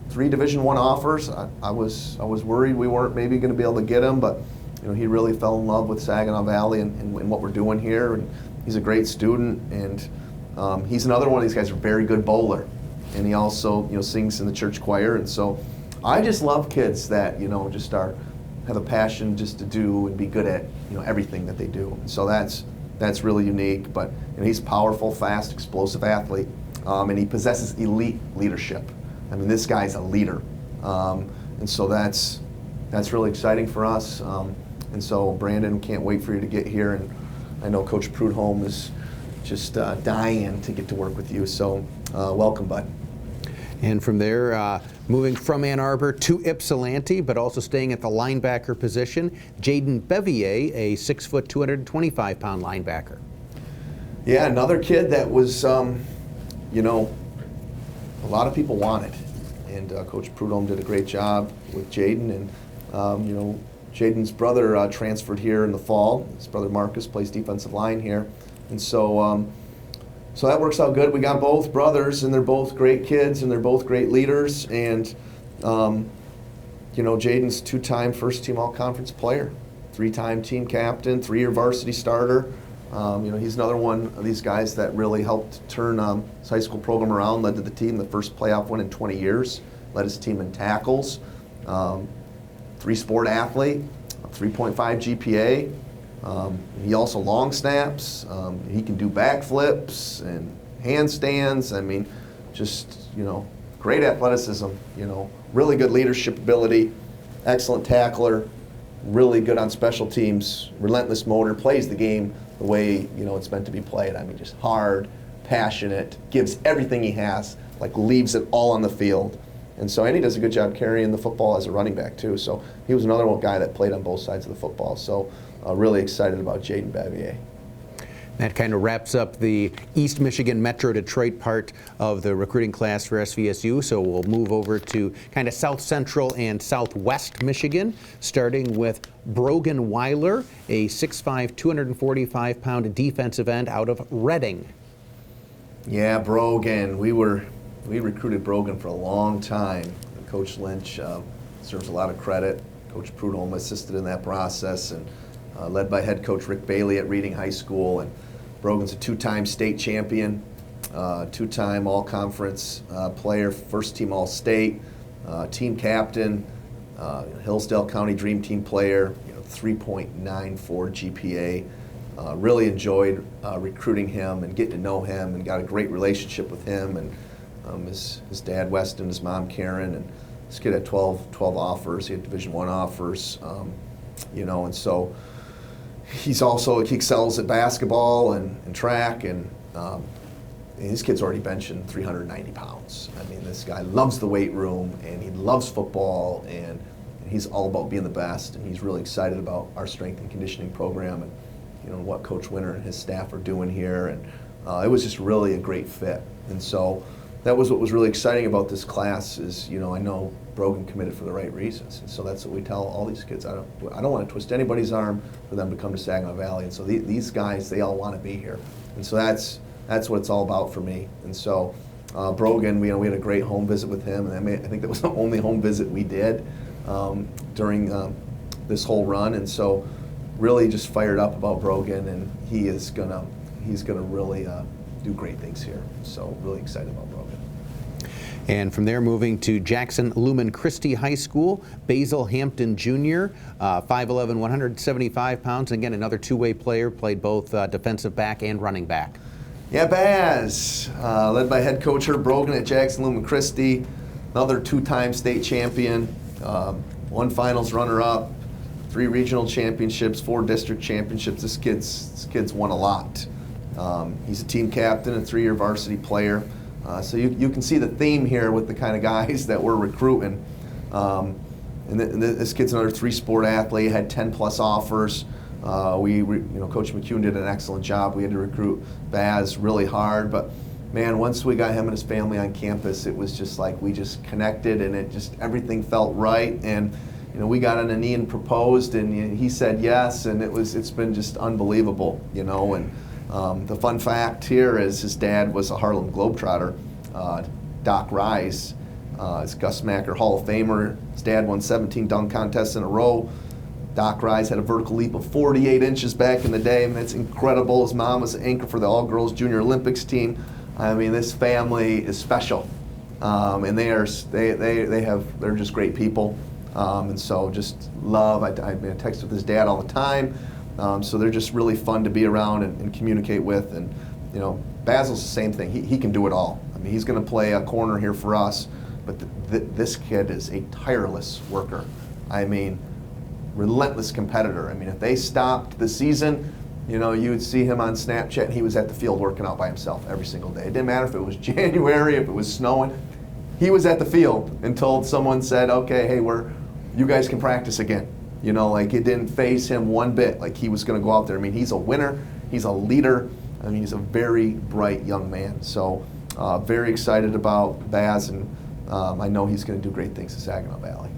S2: 3 Division I offers. I was worried we weren't maybe going to be able to get him, but he really fell in love with Saginaw Valley and what we're doing here. And he's a great student, and he's another one of these guys, a very good bowler, and he also sings in the church choir. And so I just love kids that just have a passion just to do and be good at everything that they do. And so that's really unique. But he's powerful, fast, explosive athlete, and he possesses elite leadership. I mean, this guy's a leader, and so that's really exciting for us. And so Brandon, can't wait for you to get here, and I know Coach Prudhomme is just dying to get to work with you. So welcome, bud.
S1: And from there, moving from Ann Arbor to Ypsilanti, but also staying at the linebacker position, Jayden Bevier, a 6', 225-pound linebacker.
S2: Yeah, another kid that was, a lot of people wanted. And Coach Prudhomme did a great job with Jayden. And, Jayden's brother transferred here in the fall. His brother Marcus plays defensive line here. And so that works out good. We got both brothers, and they're both great kids, and they're both great leaders. And, Jayden's 2-time first-team All-Conference player, 3-time team captain, 3-year varsity starter. He's another one of these guys that really helped turn his high school program around, led to the team the first playoff win in 20 years, led his team in tackles, 3-sport athlete, 3.5 GPA. He also long snaps. He can do backflips and handstands. I mean, just, great athleticism, really good leadership ability, excellent tackler, really good on special teams, relentless motor, plays the game the way, it's meant to be played. I mean, just hard, passionate, gives everything he has, leaves it all on the field. And he does a good job carrying the football as a running back too. So he was another one guy that played on both sides of the football. So really excited about Jayden Bevier.
S1: That kind of wraps up the East Michigan Metro Detroit part of the recruiting class for SVSU. So we'll move over to kind of South Central and Southwest Michigan, starting with Brendanweiler, a 6'5", 245-pound defensive end out of Reading.
S2: Yeah, Brogan. We recruited Brogan for a long time. Coach Lynch deserves a lot of credit. Coach Prudhomme assisted in that process, and led by head coach Rick Bailey at Reading High School. And Brogan's a two-time state champion, two-time all-conference player, first-team all-state, team captain, Hillsdale County Dream Team player, 3.94 GPA. Really enjoyed recruiting him and getting to know him, and got a great relationship with him and his dad Weston, his mom Karen, and this kid had 12 offers. He had Division I offers, and so he excels at basketball and track, and his kid's already benching 390 pounds. I mean, this guy loves the weight room, and he loves football, and he's all about being the best, and he's really excited about our strength and conditioning program, and what Coach Winter and his staff are doing here, and it was just really a great fit. And so that was what was really exciting about this class is, I know Brogan committed for the right reasons, and so that's what we tell all these kids. I don't want to twist anybody's arm for them to come to Saginaw Valley, and so these guys, they all want to be here, and so that's what it's all about for me. And so Brogan, we had a great home visit with him, and I think that was the only home visit we did during this whole run, and so really just fired up about Brogan, and he's gonna really do great things here. So really excited about Brogan.
S1: And from there, moving to Jackson Lumen Christi High School, Basil Hampton Jr., 5'11", 175 pounds. Again, another two-way player, played both defensive back and running back.
S2: Yeah, Baz, led by head coach Herb Brogan at Jackson Lumen Christi, another two-time state champion, one finals runner-up, 3 regional championships, 4 district championships. This kid's won a lot. He's a team captain, a 3-year varsity player. So you can see the theme here with the kind of guys that we're recruiting. This kid's another 3-sport athlete, had 10+ offers. Coach McCune did an excellent job. We had to recruit Baz really hard, but man, once we got him and his family on campus, it was just like we just connected, and everything felt right. And we got on a knee and proposed, and he said yes, and it's been just unbelievable, And the fun fact here is his dad was a Harlem Globetrotter, Doc Rise, is Gus Macker Hall of Famer. His dad won 17 dunk contests in a row. Doc Rise had a vertical leap of 48 inches back in the day. I mean, it's incredible. His mom was an anchor for the all-girls junior Olympics team. I mean, this family is special, and they're just great people. And so just love. I text with his dad all the time. So they're just really fun to be around and communicate with. And Basil's the same thing. He can do it all. I mean, he's going to play a corner here for us, but this kid is a tireless worker. I mean, relentless competitor. I mean, if they stopped the season, you would see him on Snapchat, and he was at the field working out by himself every single day. It didn't matter if it was January, if it was snowing. He was at the field until someone said, okay, hey, you guys can practice again. Like it didn't faze him one bit. Like he was going to go out there. I mean, he's a winner. He's a leader. I mean, he's a very bright young man. So very excited about Baz, and I know he's going to do great things in Saginaw Valley.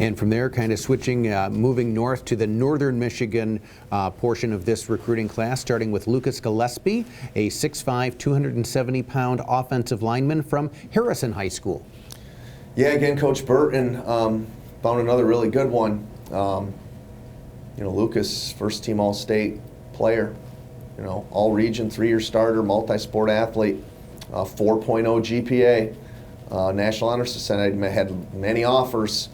S1: And from there, kind of switching, moving north to the northern Michigan portion of this recruiting class, starting with Lucas Gillespie, a 6'5", 270-pound offensive lineman from Harrison High School.
S2: Yeah, again, Coach Burton found another really good one. Lucas, first-team All-State player, all-region, 3-year starter, multi-sport athlete, 4.0 GPA. National Honor Society had many offers.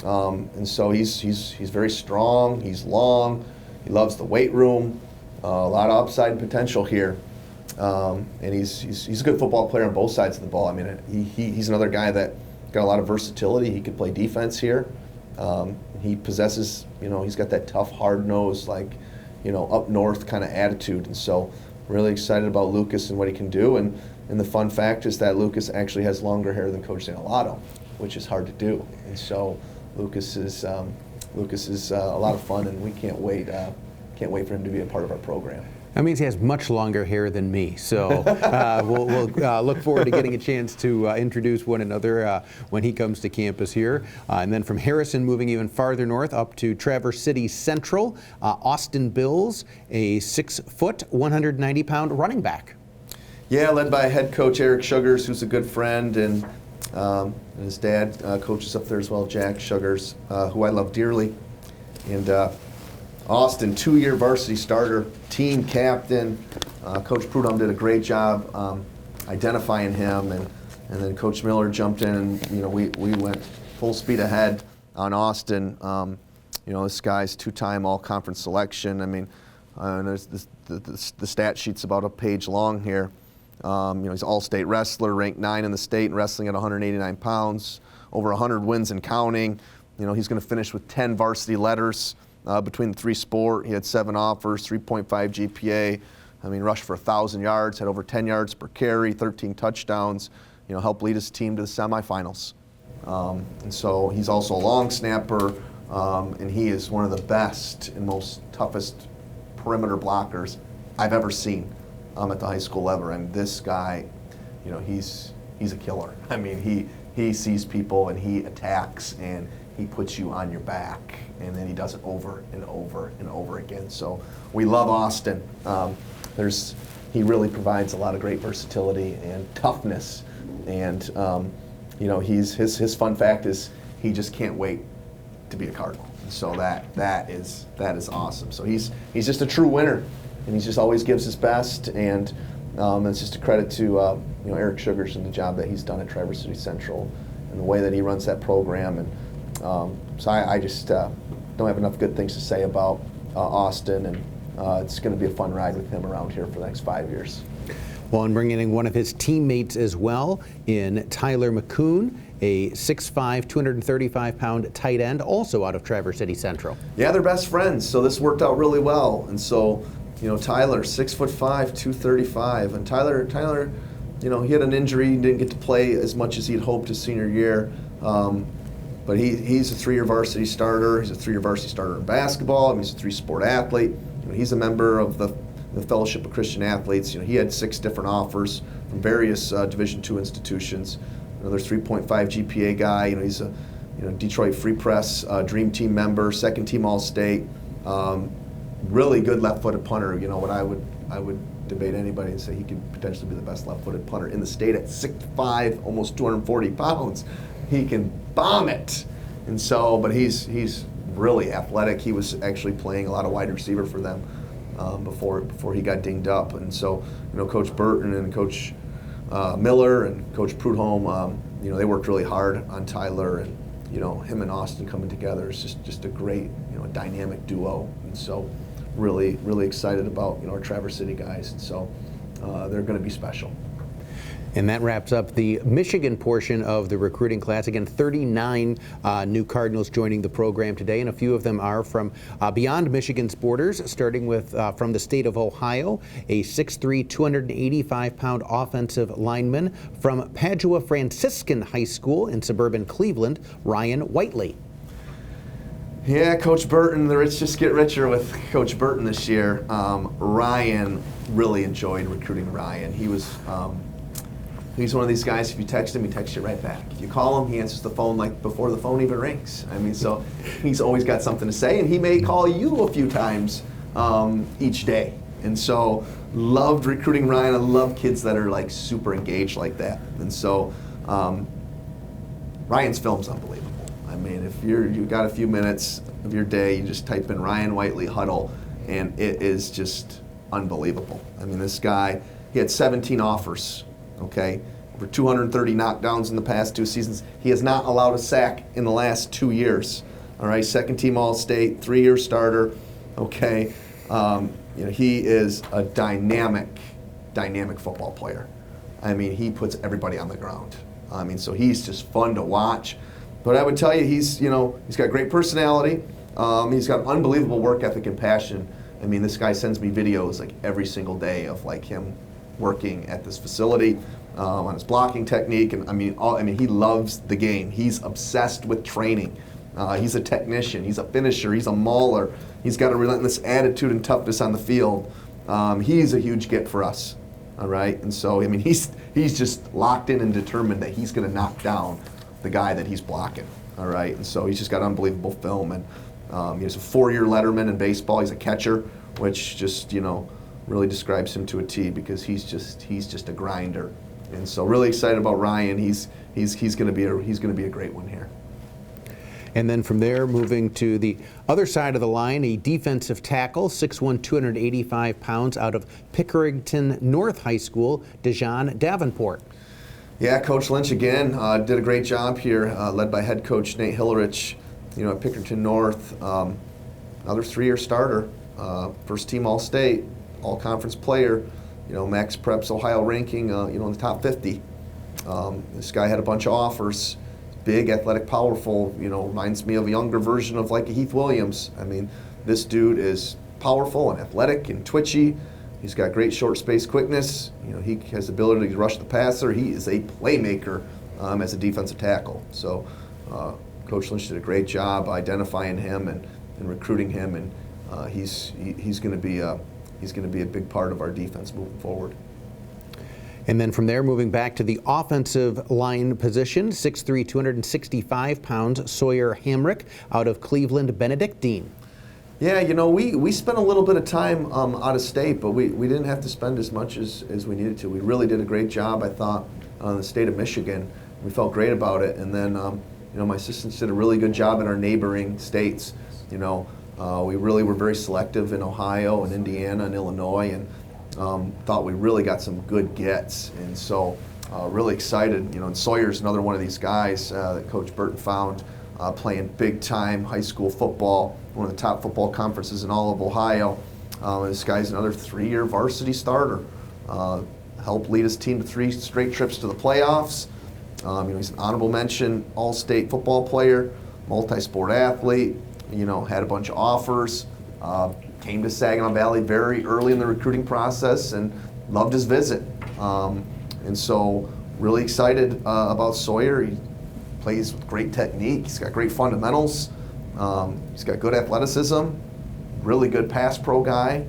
S2: And so he's very strong, he's long, he loves the weight room, a lot of upside potential here. And he's a good football player on both sides of the ball. I mean, he's another guy that got a lot of versatility. He could play defense here. He possesses, he's got that tough, hard-nosed, up north kind of attitude. And so really excited about Lucas and what he can do. And the fun fact is that Lucas actually has longer hair than Coach Zanolato, which is hard to do. And so Lucas is Lucas is a lot of fun, and we can't wait for him to be a part of our program.
S1: That means he has much longer hair than me, so we'll look forward to getting a chance to introduce one another when he comes to campus here. And then from Harrison, moving even farther north up to Traverse City Central, Austin Bills, a 6-foot, 190-pound running back.
S2: Yeah, led by head coach Eric Sugars, who's a good friend, and his dad coaches up there as well, Jack Sugars, who I love dearly. And Austin, 2-year varsity starter, team captain. Coach Prudhomme did a great job identifying him, and then Coach Miller jumped in, and we went full speed ahead on Austin. This guy's 2-time all-conference selection. I mean, there's the stat sheet's about a page long here. He's all-state wrestler, ranked 9 in the state in wrestling at 189 pounds, over 100 wins and counting. He's going to finish with 10 varsity letters. Between the 3 sport, he had 7 offers, 3.5 GPA. I mean, rushed for 1,000 yards, had over 10 yards per carry, 13 touchdowns. Helped lead his team to the semifinals. And so he's also a long snapper, and he is one of the best and most toughest perimeter blockers I've ever seen at the high school level. And this guy, he's a killer. I mean, he sees people and he attacks and he puts you on your back, and then he does it over and over and over again. So we love Austin. He really provides a lot of great versatility and toughness, and his fun fact is he just can't wait to be a Cardinal. And so that is awesome. So he's just a true winner, and he just always gives his best, and it's just a credit to Eric Sugars and the job that he's done at Traverse City Central and the way that he runs that program. And so I just don't have enough good things to say about Austin, and it's going to be a fun ride with him around here for the next 5 years.
S1: Well, and bringing in one of his teammates as well in Tyler McCoon, a 6'5", 235-pound tight end, also out of Traverse City Central.
S2: Yeah, they're best friends, so this worked out really well. And so, Tyler, 6'5", 235, and Tyler, he had an injury, he didn't get to play as much as he'd hoped his senior year. But he's a 3-year varsity starter. He's a 3-year varsity starter in basketball. I mean, he's a 3-sport athlete. He's a member of the Fellowship of Christian Athletes. He had 6 different offers from various Division II institutions. Another 3.5 GPA guy. He's a Detroit Free Press Dream Team member, 2nd team All-State. Really good left-footed punter. What I would debate anybody and say he could potentially be the best left-footed punter in the state at 6'5", almost 240 pounds. He can bomb it. And so, but he's really athletic. He was actually playing a lot of wide receiver for them before he got dinged up. And so, Coach Burton and Coach Miller and Coach Prudhomme, they worked really hard on Tyler, and him and Austin coming together is just a great dynamic duo. And so, really excited about our Traverse City guys. And so, they're going to be special.
S1: And that wraps up the Michigan portion of the recruiting class. Again, 39 new Cardinals joining the program today, and a few of them are from beyond Michigan's borders, starting with from the state of Ohio, a 6'3", 285-pound offensive lineman from Padua Franciscan High School in suburban Cleveland, Ryan Whiteley.
S2: Yeah, Coach Burton, the rich just get richer with Coach Burton this year. Ryan, really enjoyed recruiting Ryan. He's one of these guys, if you text him, he texts you right back. If you call him, he answers the phone like before the phone even rings. I mean, so he's always got something to say, and he may call you a few times each day. And so, loved recruiting Ryan. I love kids that are like super engaged like that. And so, Ryan's film's unbelievable. I mean, if you've got a few minutes of your day, you just type in Ryan Whiteley huddle, and it is just unbelievable. I mean, this guy, he had 17 offers. Okay, over 230 knockdowns in the past 2 seasons. He has not allowed a sack in the last 2 years. All right, 2nd team All-State, 3-year starter. Okay, he is a dynamic football player. I mean, he puts everybody on the ground. I mean, so he's just fun to watch. But I would tell you, he's got great personality. He's got unbelievable work ethic and passion. I mean, this guy sends me videos like every single day of like him working at this facility on his blocking technique, and I mean, he loves the game. He's obsessed with training. He's a technician. He's a finisher. He's a mauler. He's got a relentless attitude and toughness on the field. He's a huge get for us. All right, and so I mean he's just locked in and determined that he's going to knock down the guy that he's blocking. All right, and so he's just got unbelievable film, and he's a 4-year letterman in baseball. He's a catcher, which just really describes him to a T because he's just a grinder. And so really excited about Ryan. He's going to be a great one here.
S1: And then from there, moving to the other side of the line, a defensive tackle, 6'1", 285 pounds, out of Pickerington North High School, Dejean Davenport.
S2: Yeah, Coach Lynch again did a great job here, led by head coach Nate Hillerich. At Pickerington North, another 3-year starter, first team All-State, All-Conference player. Max Prep's Ohio ranking, in the top 50. This guy had a bunch of offers. Big, athletic, powerful, reminds me of a younger version of like a Heath Williams. I mean, this dude is powerful and athletic and twitchy. He's got great short space quickness. He has the ability to rush the passer. He is a playmaker as a defensive tackle. So Coach Lynch did a great job identifying him and recruiting him, and he's going to be a big part of our defense moving forward.
S1: And then from there, moving back to the offensive line position, 6'3", 265 pounds, Sawyer Hamrick, out of Cleveland Benedictine.
S2: Yeah, we spent a little bit of time out of state, but we didn't have to spend as much as we needed to. We really did a great job, I thought, in the state of Michigan. We felt great about it. And then, my assistants did a really good job in our neighboring states. We really were very selective in Ohio and Indiana and Illinois, and thought we really got some good gets. And so really excited. And Sawyer's another one of these guys that Coach Burton found playing big time high school football, one of the top football conferences in all of Ohio. This guy's another 3-year varsity starter. Helped lead his team to 3 straight trips to the playoffs. He's an honorable mention All-State football player, multi-sport athlete, had a bunch of offers. Came to Saginaw Valley very early in the recruiting process and loved his visit. And so really excited about Sawyer. He plays with great technique. He's got great fundamentals. He's got good athleticism, really good pass pro guy.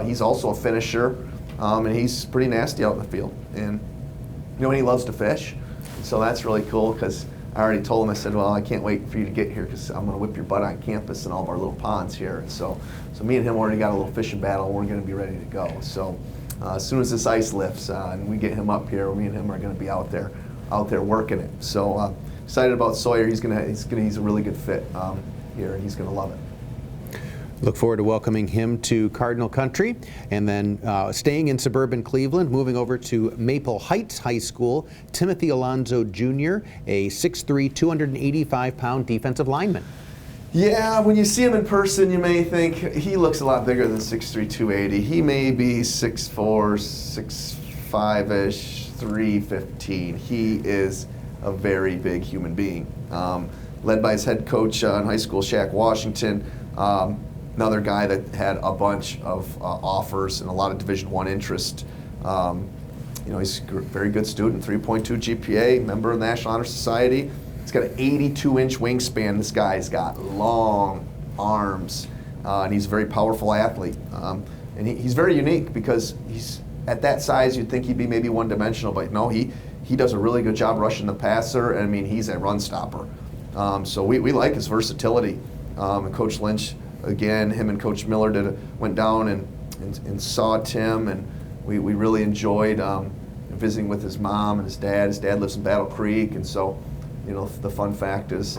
S2: He's also a finisher, and he's pretty nasty out in the field. And he loves to fish. So that's really cool because I already told him, I said, well, I can't wait for you to get here because I'm going to whip your butt on campus in all of our little ponds here. And so me and him already got a little fishing battle. We're going to be ready to go. So as soon as this ice lifts and we get him up here, me and him are going to be out there working it. So excited about Sawyer. He's a really good fit here, and he's going to love it.
S1: Look forward to welcoming him to Cardinal Country. And then staying in suburban Cleveland, moving over to Maple Heights High School, Timothy Alonzo Jr., a 6'3", 285-pound defensive lineman.
S2: Yeah, when you see him in person, you may think he looks a lot bigger than 6'3", 280. He may be 6'4", 6'5"-ish, 315. He is a very big human being. Led by his head coach in high school, Shaq Washington. Another guy that had a bunch of offers and a lot of Division I interest. He's a very good student, 3.2 GPA, member of the National Honor Society. He's got an 82-inch wingspan. This guy's got long arms, and he's a very powerful athlete. And he's very unique because he's at that size. You'd think he'd be maybe one-dimensional, but no, he does a really good job rushing the passer. And I mean, he's a run stopper. So we like his versatility. And Coach Lynch, again, him and Coach Miller went down and saw Tim, and we really enjoyed visiting with his mom and his dad. His dad lives in Battle Creek, and so the fun fact is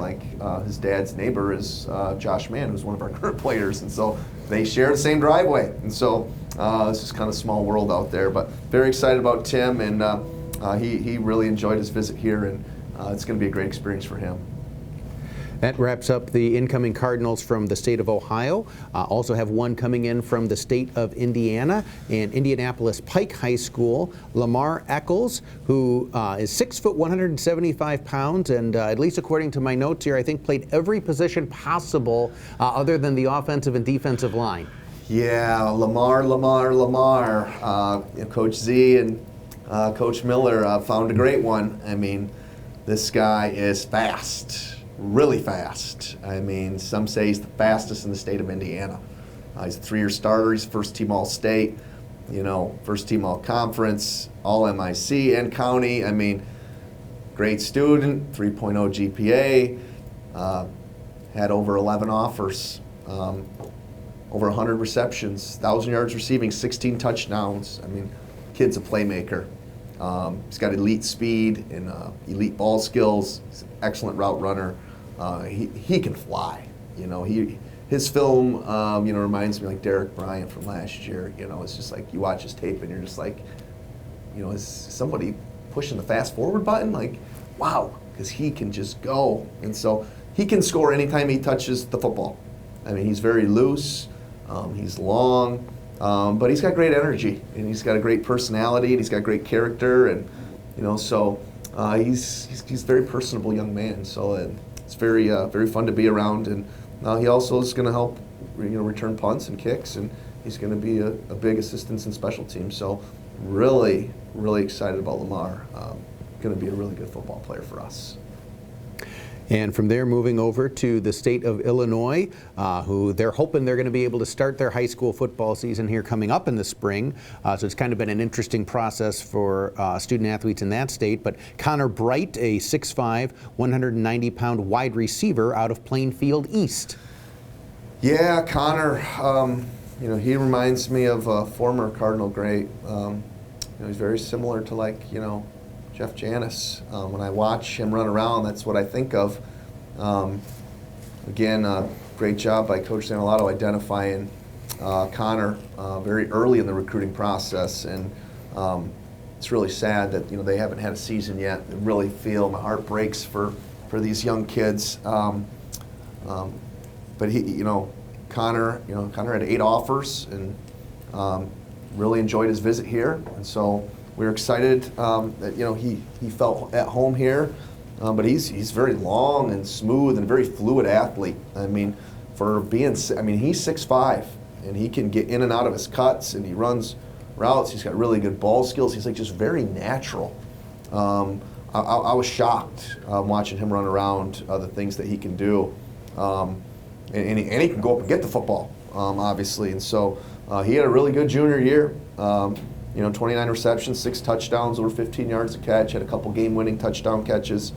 S2: his dad's neighbor is Josh Mann, who's one of our current players, and so they share the same driveway. And so this is kind of a small world out there, but very excited about Tim, and he really enjoyed his visit here, and it's going to be a great experience for him.
S1: That wraps up the incoming Cardinals from the state of Ohio. Also have one coming in from the state of Indiana and Indianapolis Pike High School, Lamar Eccles, who is 6 foot 175 pounds, and at least according to my notes here, I think played every position possible other than the offensive and defensive line.
S2: Yeah, Lamar. Coach Z and Coach Miller found a great one. I mean, this guy is fast. really fast. I mean, some say he's the fastest in the state of Indiana. He's a 3-year starter. He's first team All-State, first team All-Conference, All-MIC and County. I mean, great student, 3.0 GPA, had over 11 offers, over 100 receptions, 1,000 yards receiving, 16 touchdowns. I mean, kid's a playmaker. He's got elite speed and elite ball skills. He's an excellent route runner. He can fly. His film, reminds me like Derek Bryant from last year. It's just like you watch his tape and you're just like, is somebody pushing the fast forward button? Like, wow, because he can just go. And so he can score anytime he touches the football. I mean, he's very loose. He's long. But he's got great energy, and he's got a great personality, and he's got great character, and so he's a very personable young man. So it's very fun to be around, and he also is going to help return punts and kicks, and he's going to be a big assistance in special teams. So really excited about Lamar. Going to be a really good football player for us.
S1: And from there, moving over to the state of Illinois, who they're hoping they're going to be able to start their high school football season here coming up in the spring. So it's kind of been an interesting process for student athletes in that state. But Connor Bright, a 6'5", 190-pound wide receiver out of Plainfield East.
S2: Yeah, Connor, he reminds me of a former Cardinal great. He's very similar to Jeff Janis. When I watch him run around, that's what I think of. Again, great job by Coach Sanalato identifying Connor very early in the recruiting process, and it's really sad that they haven't had a season yet. I really feel my heart breaks for these young kids. But Connor had 8 offers and really enjoyed his visit here, and so we're excited that he felt at home here, but he's very long and smooth and very fluid athlete. I mean, he's 6'5", and he can get in and out of his cuts, and he runs routes. He's got really good ball skills. He's just very natural. I was shocked watching him run around, the things that he can do, and he can go up and get the football, obviously. And so he had a really good junior year. 29 receptions, 6 touchdowns, over 15 yards a catch, had a couple game-winning touchdown catches.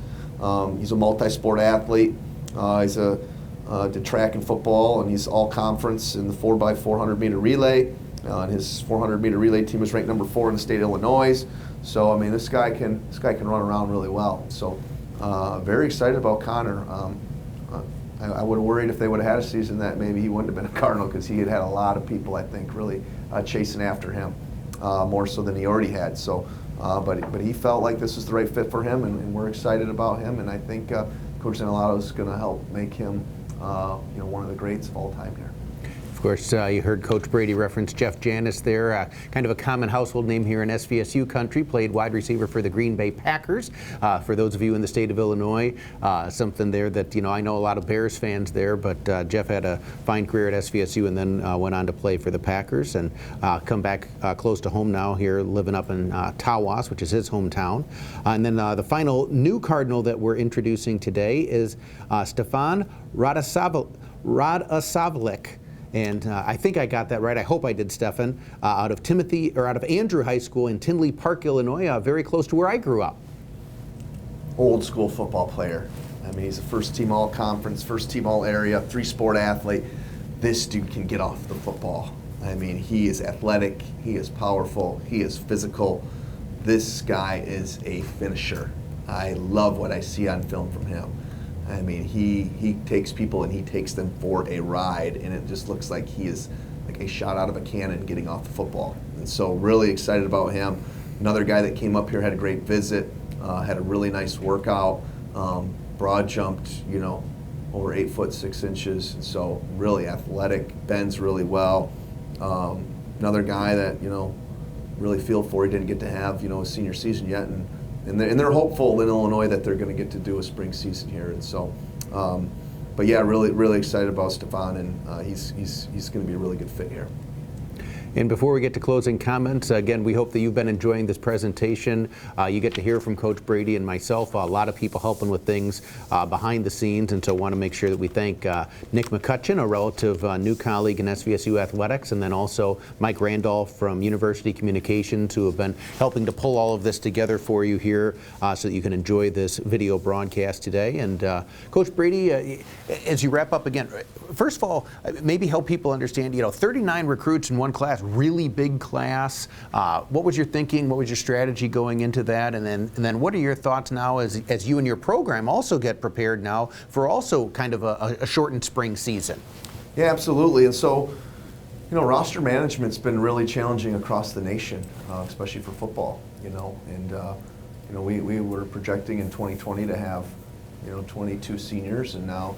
S2: He's a multi-sport athlete. Did track and football, and he's all-conference in the 4x400 meter relay. And his 400 meter relay team was ranked number 4 in the state of Illinois. So this guy can run around really well. So very excited about Connor. I would have worried if they would have had a season that maybe he wouldn't have been a Cardinal, because he had a lot of people, I think, really chasing after him. More so than he already had. So, but he felt like this was the right fit for him, and we're excited about him. And I think Coach Sanalato is going to help make him, one of the greats of all time here.
S1: Of course, you heard Coach Brady reference Jeff Janis there, kind of a common household name here in SVSU country, played wide receiver for the Green Bay Packers. For those of you in the state of Illinois, something there that, I know a lot of Bears fans there, but Jeff had a fine career at SVSU and then went on to play for the Packers and come back close to home now here, living up in Tawas, which is his hometown. And then the final new Cardinal that we're introducing today is Stefan Radosavlek. And I think I got that right. I hope I did, Stefan. Out of Andrew High School in Tinley Park, Illinois, very close to where I grew up.
S2: Old school football player. He's a first team all-conference, first team all-area, 3-sport athlete. This dude can get off the football. He is athletic, he is powerful, he is physical. This guy is a finisher. I love what I see on film from him. He takes people and he takes them for a ride, and it just looks like he is like a shot out of a cannon getting off the football. And so really excited about him. Another guy that came up here, had a great visit, had a really nice workout, broad jumped, over 8 foot 6 inches, and so really athletic, bends really well. Another guy that, really feel for. He didn't get to have, a senior season yet, and they're hopeful in Illinois that they're going to get to do a spring season here. And so, but yeah, really excited about Stefan, and he's going to be a really good fit here.
S1: And before we get to closing comments, again, we hope that you've been enjoying this presentation. You get to hear from Coach Brady and myself, a lot of people helping with things behind the scenes, and so I want to make sure that we thank Nick McCutcheon, a relative new colleague in SVSU athletics, and then also Mike Randolph from University Communications, who have been helping to pull all of this together for you here so that you can enjoy this video broadcast today. And Coach Brady, as you wrap up again, first of all, maybe help people understand, 39 recruits in one class, really big class. What was your thinking? What was your strategy going into that? And then what are your thoughts now as you and your program also get prepared now for also kind of a shortened spring season?
S2: Yeah, absolutely. And so, roster management's been really challenging across the nation, especially for football, and we were projecting in 2020 to have 22 seniors, and now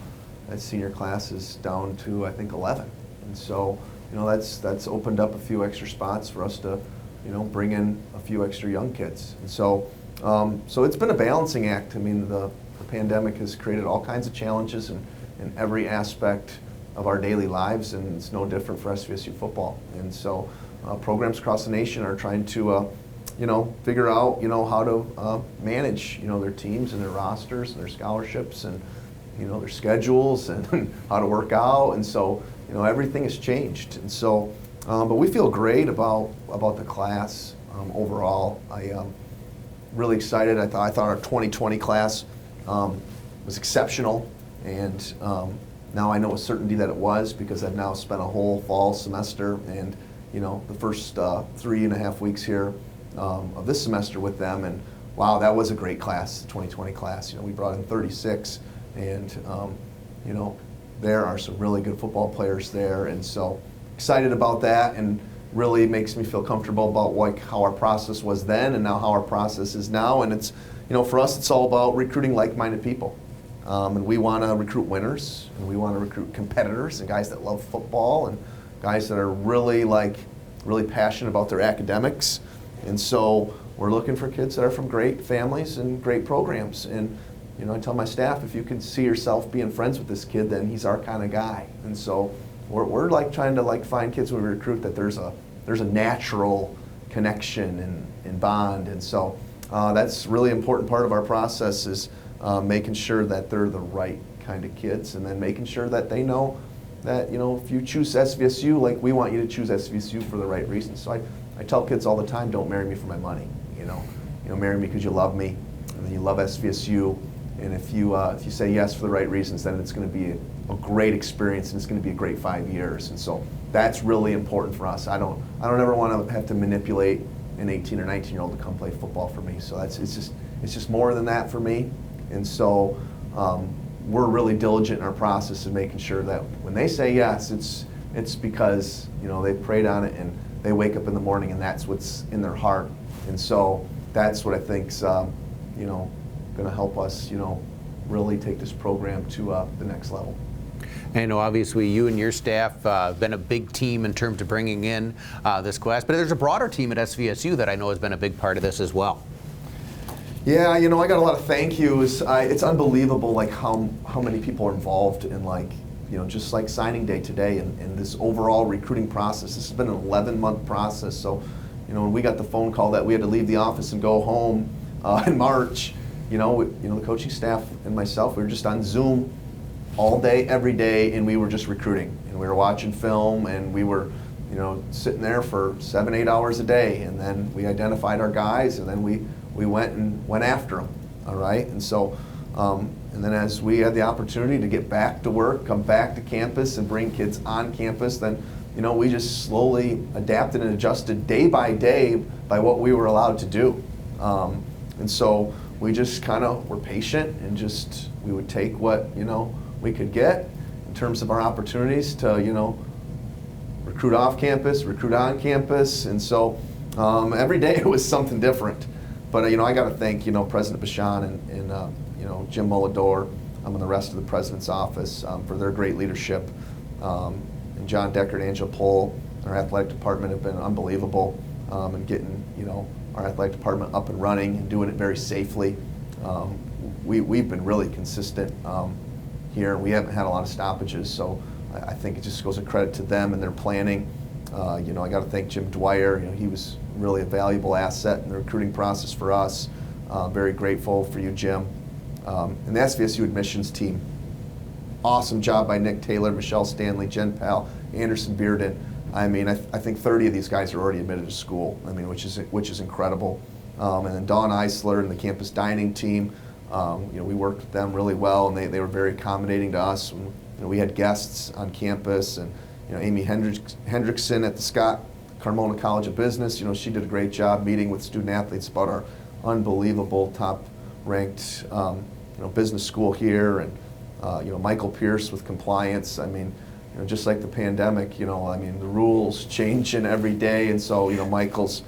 S2: that senior class is down to, I think, 11. And so, that's opened up a few extra spots for us to, bring in a few extra young kids. And so, so it's been a balancing act. I mean, the pandemic has created all kinds of challenges in every aspect of our daily lives, and it's no different for SVSU football. And so, programs across the nation are trying to, figure out, how to manage, their teams and their rosters and their scholarships and, their schedules and how to work out. And so, everything has changed. And so, but we feel great about the class overall. I really excited. I thought our 2020 class was exceptional, and now I know with certainty that it was, because I've now spent a whole fall semester and the first 3.5 weeks here of this semester with them, and wow, that was a great class, the 2020 class. We brought in 36, and there are some really good football players there, and so excited about that, and really makes me feel comfortable about how our process was then and now how our process is now. And it's, for us, it's all about recruiting like-minded people, and we want to recruit winners, and we want to recruit competitors and guys that love football and guys that are really passionate about their academics. And so we're looking for kids that are from great families and great programs. And I tell my staff, if you can see yourself being friends with this kid, then he's our kind of guy. And so we're trying to find kids when we recruit that there's a natural connection and bond. And so that's a really important part of our process, is making sure that they're the right kind of kids, and then making sure that they know that if you choose SVSU, we want you to choose SVSU for the right reasons. So I tell kids all the time, don't marry me for my money. Marry me because you love me, and then you love SVSU. And if you say yes for the right reasons, then it's going to be a great experience, and it's going to be a great 5 years. And so that's really important for us. I don't ever want to have to manipulate an 18 or 19-year-old to come play football for me. So it's just more than that for me. And so we're really diligent in our process of making sure that when they say yes, it's because they prayed on it and they wake up in the morning and that's what's in their heart. And so that's what I think's going to help us, really take this program to the next level.
S1: I know obviously you and your staff have been a big team in terms of bringing in this class, but there's a broader team at SVSU that I know has been a big part of this as well.
S2: Yeah, I got a lot of thank yous. It's unbelievable, how many people are involved in just signing day today and this overall recruiting process. This has been an 11-month process. So, when we got the phone call that we had to leave the office and go home in March, the coaching staff and myself, we were just on Zoom all day, every day, and we were just recruiting. And we were watching film, and we were, sitting there for 7-8 hours a day. And then we identified our guys, and then we went after them. All right, and so, and then as we had the opportunity to get back to work, come back to campus, and bring kids on campus, then we just slowly adapted and adjusted day by day by what we were allowed to do. And so we just kind of were patient, and we would take what we could get in terms of our opportunities to recruit off campus, recruit on campus, and so every day it was something different. But I got to thank President Dejean and Jim Molador and the rest of the president's office for their great leadership. And John Decker and Angela Pohl, our athletic department, have been unbelievable in getting our athletic department up and running and doing it very safely. We've been really consistent here. We haven't had a lot of stoppages, so I think it just goes a credit to them and their planning. You know, I got to thank Jim Dwyer. You know, he was really a valuable asset in the recruiting process for us. Very grateful for you, Jim. And the SVSU admissions team, awesome job by Nick Taylor, Michelle Stanley, Jen Powell, Anderson Bearden. I mean, I think 30 of these guys are already admitted to school. I mean, which is incredible. And then Dawn Eisler and the campus dining team. You know, we worked with them really well, and they were very accommodating to us. When, you know, we had guests on campus, and you know, Amy Hendrickson at the Scott Carmona College of Business. You know, she did a great job meeting with student athletes about our unbelievable top-ranked you know, business school here, and you know, Michael Pierce with compliance. I mean, you know, just like the pandemic, you know, I mean, the rules changing every day, and so, you know, Michael's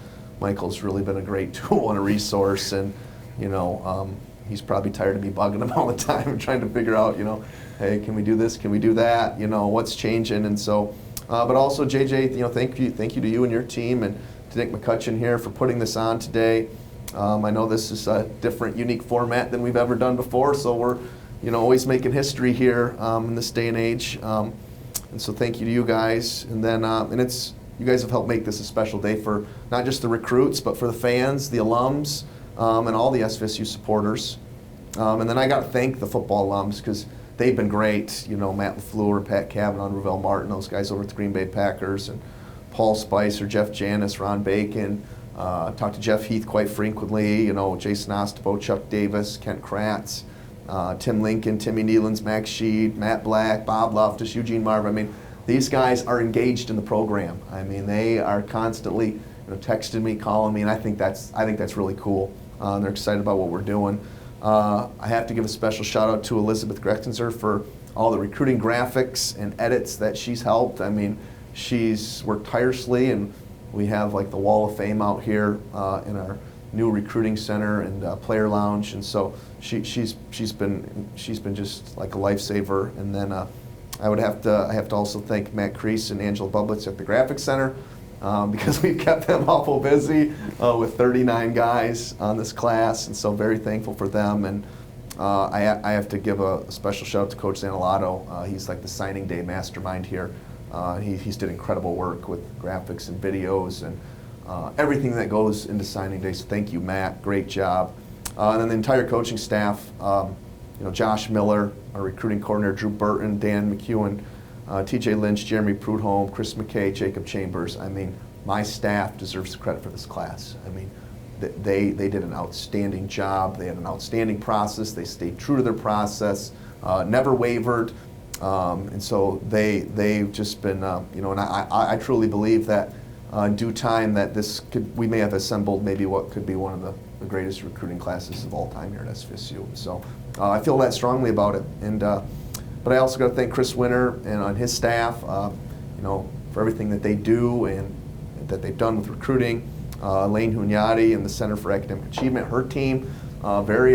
S2: really been a great tool and a resource, and you know, he's probably tired of me bugging him all the time and trying to figure out, you know, hey, can we do this? Can we do that? You know, what's changing? And so, but also JJ, you know, thank you to you and your team, and to Nick McCutcheon here for putting this on today. I know this is a different, unique format than we've ever done before, so we're, you know, always making history here in this day and age. And so thank you to you guys. And then, and you guys have helped make this a special day for not just the recruits, but for the fans, the alums, and all the SVSU supporters. And then I got to thank the football alums, because they've been great. You know, Matt LaFleur, Pat Cavanaugh, Ravel Martin, those guys over at the Green Bay Packers, and Paul Spicer, Jeff Janis, Ron Bacon. Talked to Jeff Heath quite frequently, you know, Jason Ostabo, Chuck Davis, Kent Kratz, Tim Lincoln, Timmy Nealons, Max Sheed, Matt Black, Bob Loftus, Eugene Marv. I mean, these guys are engaged in the program. I mean, they are constantly, you know, texting me, calling me, and I think that's really cool. They're excited about what we're doing. I have to give a special shout out to Elizabeth Grechtenzer for all the recruiting graphics and edits that she's helped. I mean, she's worked tirelessly, and we have like the Wall of Fame out here in our new recruiting center and player lounge, and so she's been just like a lifesaver. And then I have to also thank Matt Crease and Angela Bublitz at the Graphics Center, because we've kept them awful busy with 39 guys on this class, and so very thankful for them. And I have to give a special shout out to Coach Zanolato. He's like the signing day mastermind here. He's did incredible work with graphics and videos and everything that goes into signing day. So thank you, Matt. Great job. And then the entire coaching staff. You know, Josh Miller, our recruiting coordinator, Drew Burton, Dan McEwen, T.J. Lynch, Jeremy Prudhomme, Chris McKay, Jacob Chambers. I mean, my staff deserves credit for this class. I mean, they did an outstanding job. They had an outstanding process. They stayed true to their process, never wavered. And so they've just been, you know, and I truly believe that in due time that we may have assembled maybe what could be one of the greatest recruiting classes of all time here at SVSU. So I feel that strongly about it. And but I also got to thank Chris Winter and on his staff, you know, for everything that they do and that they've done with recruiting. Elaine Hunyadi and the Center for Academic Achievement, her team, very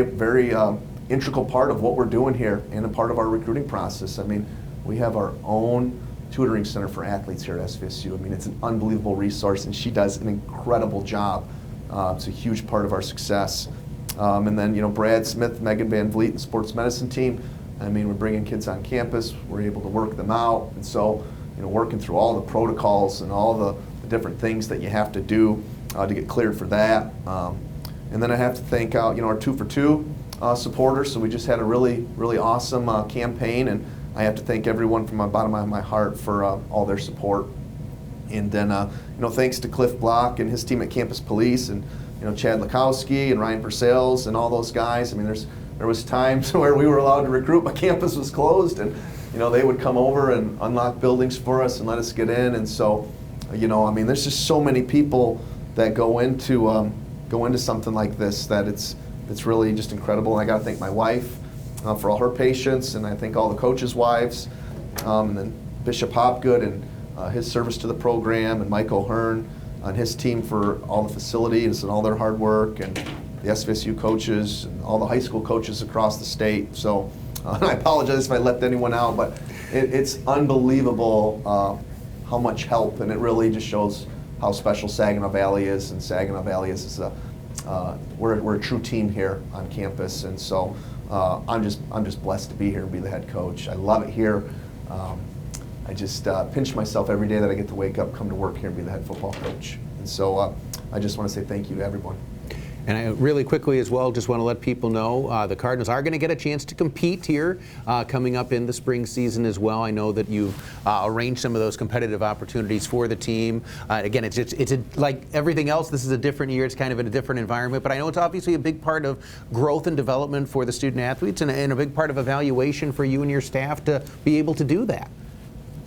S2: integral part of what we're doing here and a part of our recruiting process. I mean, we have our own tutoring center for athletes here at SVSU. I mean, it's an unbelievable resource, and she does an incredible job. It's a huge part of our success. And then, you know, Brad Smith, Megan Van Vliet, and the sports medicine team. I mean, we're bringing kids on campus. We're able to work them out. And so, you know, working through all the protocols and all the different things that you have to do to get cleared for that. And then I have to thank you know, our 2 for 2 supporters. So we just had a really awesome campaign, and I have to thank everyone from the bottom of my heart for all their support. And then, you know, thanks to Cliff Block and his team at Campus Police, and you know, Chad Lukowski and Ryan Purcells and all those guys. I mean, there was times where we were allowed to recruit, but campus was closed, and you know, they would come over and unlock buildings for us and let us get in. And so, you know, I mean, there's just so many people that go into something like this that it's really just incredible. And I got to thank my wife for all her patience, and I thank all the coaches' wives, and then Bishop Hopgood and his service to the program, and Mike O'Hearn and his team for all the facilities and all their hard work, and the SVSU coaches and all the high school coaches across the state. So I apologize if I left anyone out, but it's unbelievable how much help, and it really just shows how special Saginaw Valley is, and Saginaw Valley is we're a true team here on campus, and so I'm just blessed to be here and be the head coach. I love it here. I just pinch myself every day that I get to wake up, come to work here, and be the head football coach. And so I just want to say thank you to everyone.
S1: And I really quickly as well just want to let people know the Cardinals are going to get a chance to compete here coming up in the spring season as well. I know that you've arranged some of those competitive opportunities for the team. Again, it's like everything else, this is a different year. It's kind of in a different environment, but I know it's obviously a big part of growth and development for the student athletes and a big part of evaluation for you and your staff to be able to do that.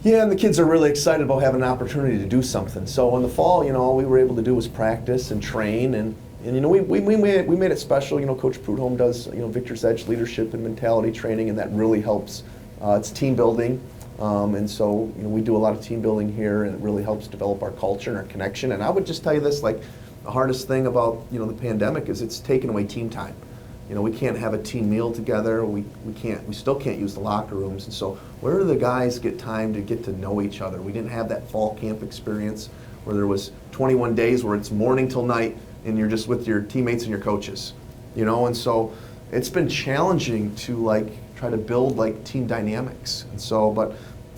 S2: Yeah, and the kids are really excited about having an opportunity to do something. So in the fall, all we were able to do was practice and train, and we made it special. Coach Prudhomme does Victor's Edge leadership and mentality training, and that really helps. It's team building, and so we do a lot of team building here, and it really helps develop our culture and our connection. And I would just tell you this: like the hardest thing about the pandemic is it's taken away team time. We can't have a team meal together. We still can't use the locker rooms. And so where do the guys get time to get to know each other? We didn't have that fall camp experience where there was 21 days where it's morning till night and you're just with your teammates and your coaches. And so it's been challenging to try to build team dynamics. And so, but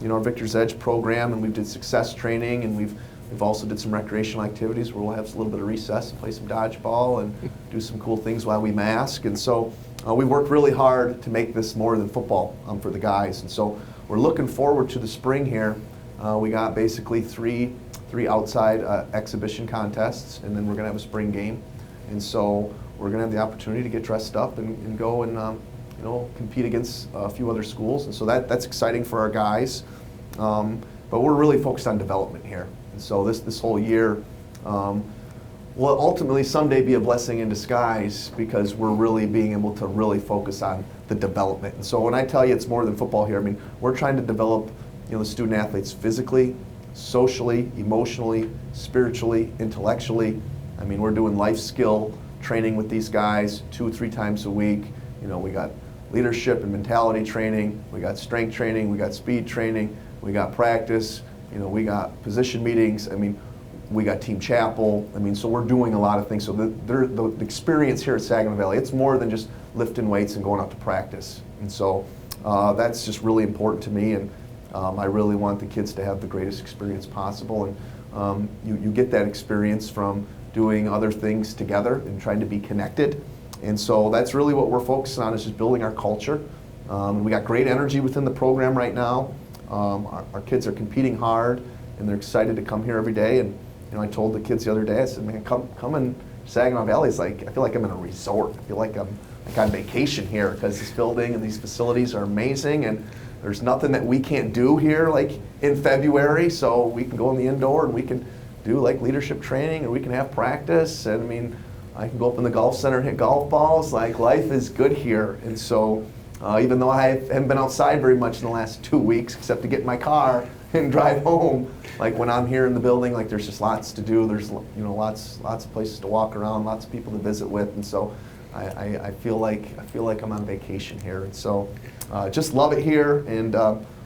S2: our Victor's Edge program, and we did success training, and we've also did some recreational activities where we'll have a little bit of recess and play some dodgeball and do some cool things while we mask. And so we worked really hard to make this more than football for the guys. And so we're looking forward to the spring here. We got basically three outside exhibition contests, and then we're going to have a spring game. And so we're going to have the opportunity to get dressed up and go and compete against a few other schools. And so that's exciting for our guys. But we're really focused on development here. And so this whole year will ultimately someday be a blessing in disguise because we're really being able to really focus on the development. And so when I tell you it's more than football here, I mean, we're trying to develop the student athletes physically, socially, emotionally, spiritually, intellectually. I mean, we're doing life skill training with these guys 2 or 3 times a week. We got leadership and mentality training, we got strength training, we got speed training, we got practice, we got position meetings. I mean, we got team chapel. I mean, so we're doing a lot of things. So the experience here at Saginaw Valley, it's more than just lifting weights and going out to practice. And so that's just really important to me, and I really want the kids to have the greatest experience possible. And you get that experience from doing other things together and trying to be connected. And so that's really what we're focusing on, is just building our culture. We got great energy within the program right now. Our kids are competing hard, and they're excited to come here every day. And I told the kids the other day, I said, man, come in Saginaw Valley. It's I feel like I'm in a resort. I feel like I'm on vacation here, because this building and these facilities are amazing, and there's nothing that we can't do here in February. So we can go in the indoor and we can do leadership training, and we can have practice. And I mean, I can go up in the golf center and hit golf balls. Life is good here. And so even though I haven't been outside very much in the last 2 weeks, except to get in my car and drive home, when I'm here in the building, there's just lots to do. There's lots of places to walk around, lots of people to visit with, and so I feel like I'm on vacation here. And so just love it here, and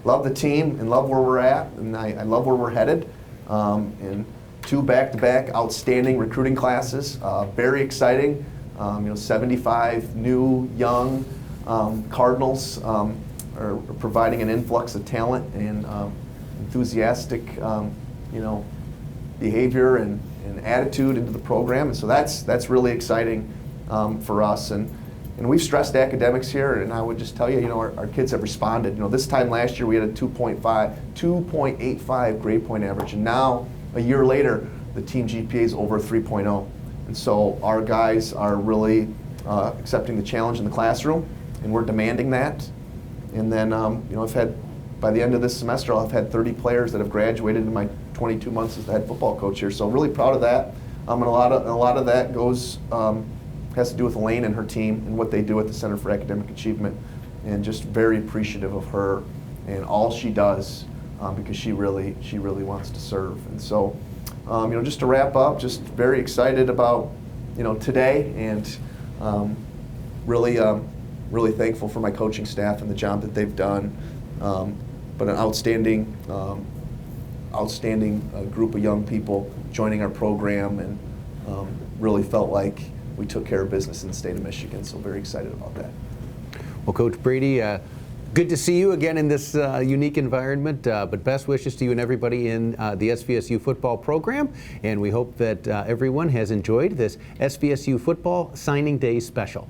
S2: love the team, and love where we're at, and I love where we're headed. And 2 back-to-back outstanding recruiting classes, very exciting. 75 new young Cardinals are providing an influx of talent and enthusiastic, behavior and attitude into the program, and so that's really exciting for us. And we've stressed academics here, and I would just tell you, our kids have responded. This time last year we had a 2.85 grade point average, and now a year later the team GPA is over 3.0, and so our guys are really accepting the challenge in the classroom, and we're demanding that. And then I've had, by the end of this semester, I'll have had 30 players that have graduated in my 22 months as the head football coach here. So really proud of that. And a lot of that has to do with Elaine and her team and what they do at the Center for Academic Achievement, and just very appreciative of her and all she does, because she really wants to serve. And so just to wrap up, just very excited about today, and really thankful for my coaching staff and the job that they've done. But an outstanding group of young people joining our program, and really felt like we took care of business in the state of Michigan. So very excited about that.
S1: Well, Coach Brady, Good to see you again in this unique environment, but best wishes to you and everybody in the SVSU football program, and we hope that everyone has enjoyed this SVSU Football Signing Day special.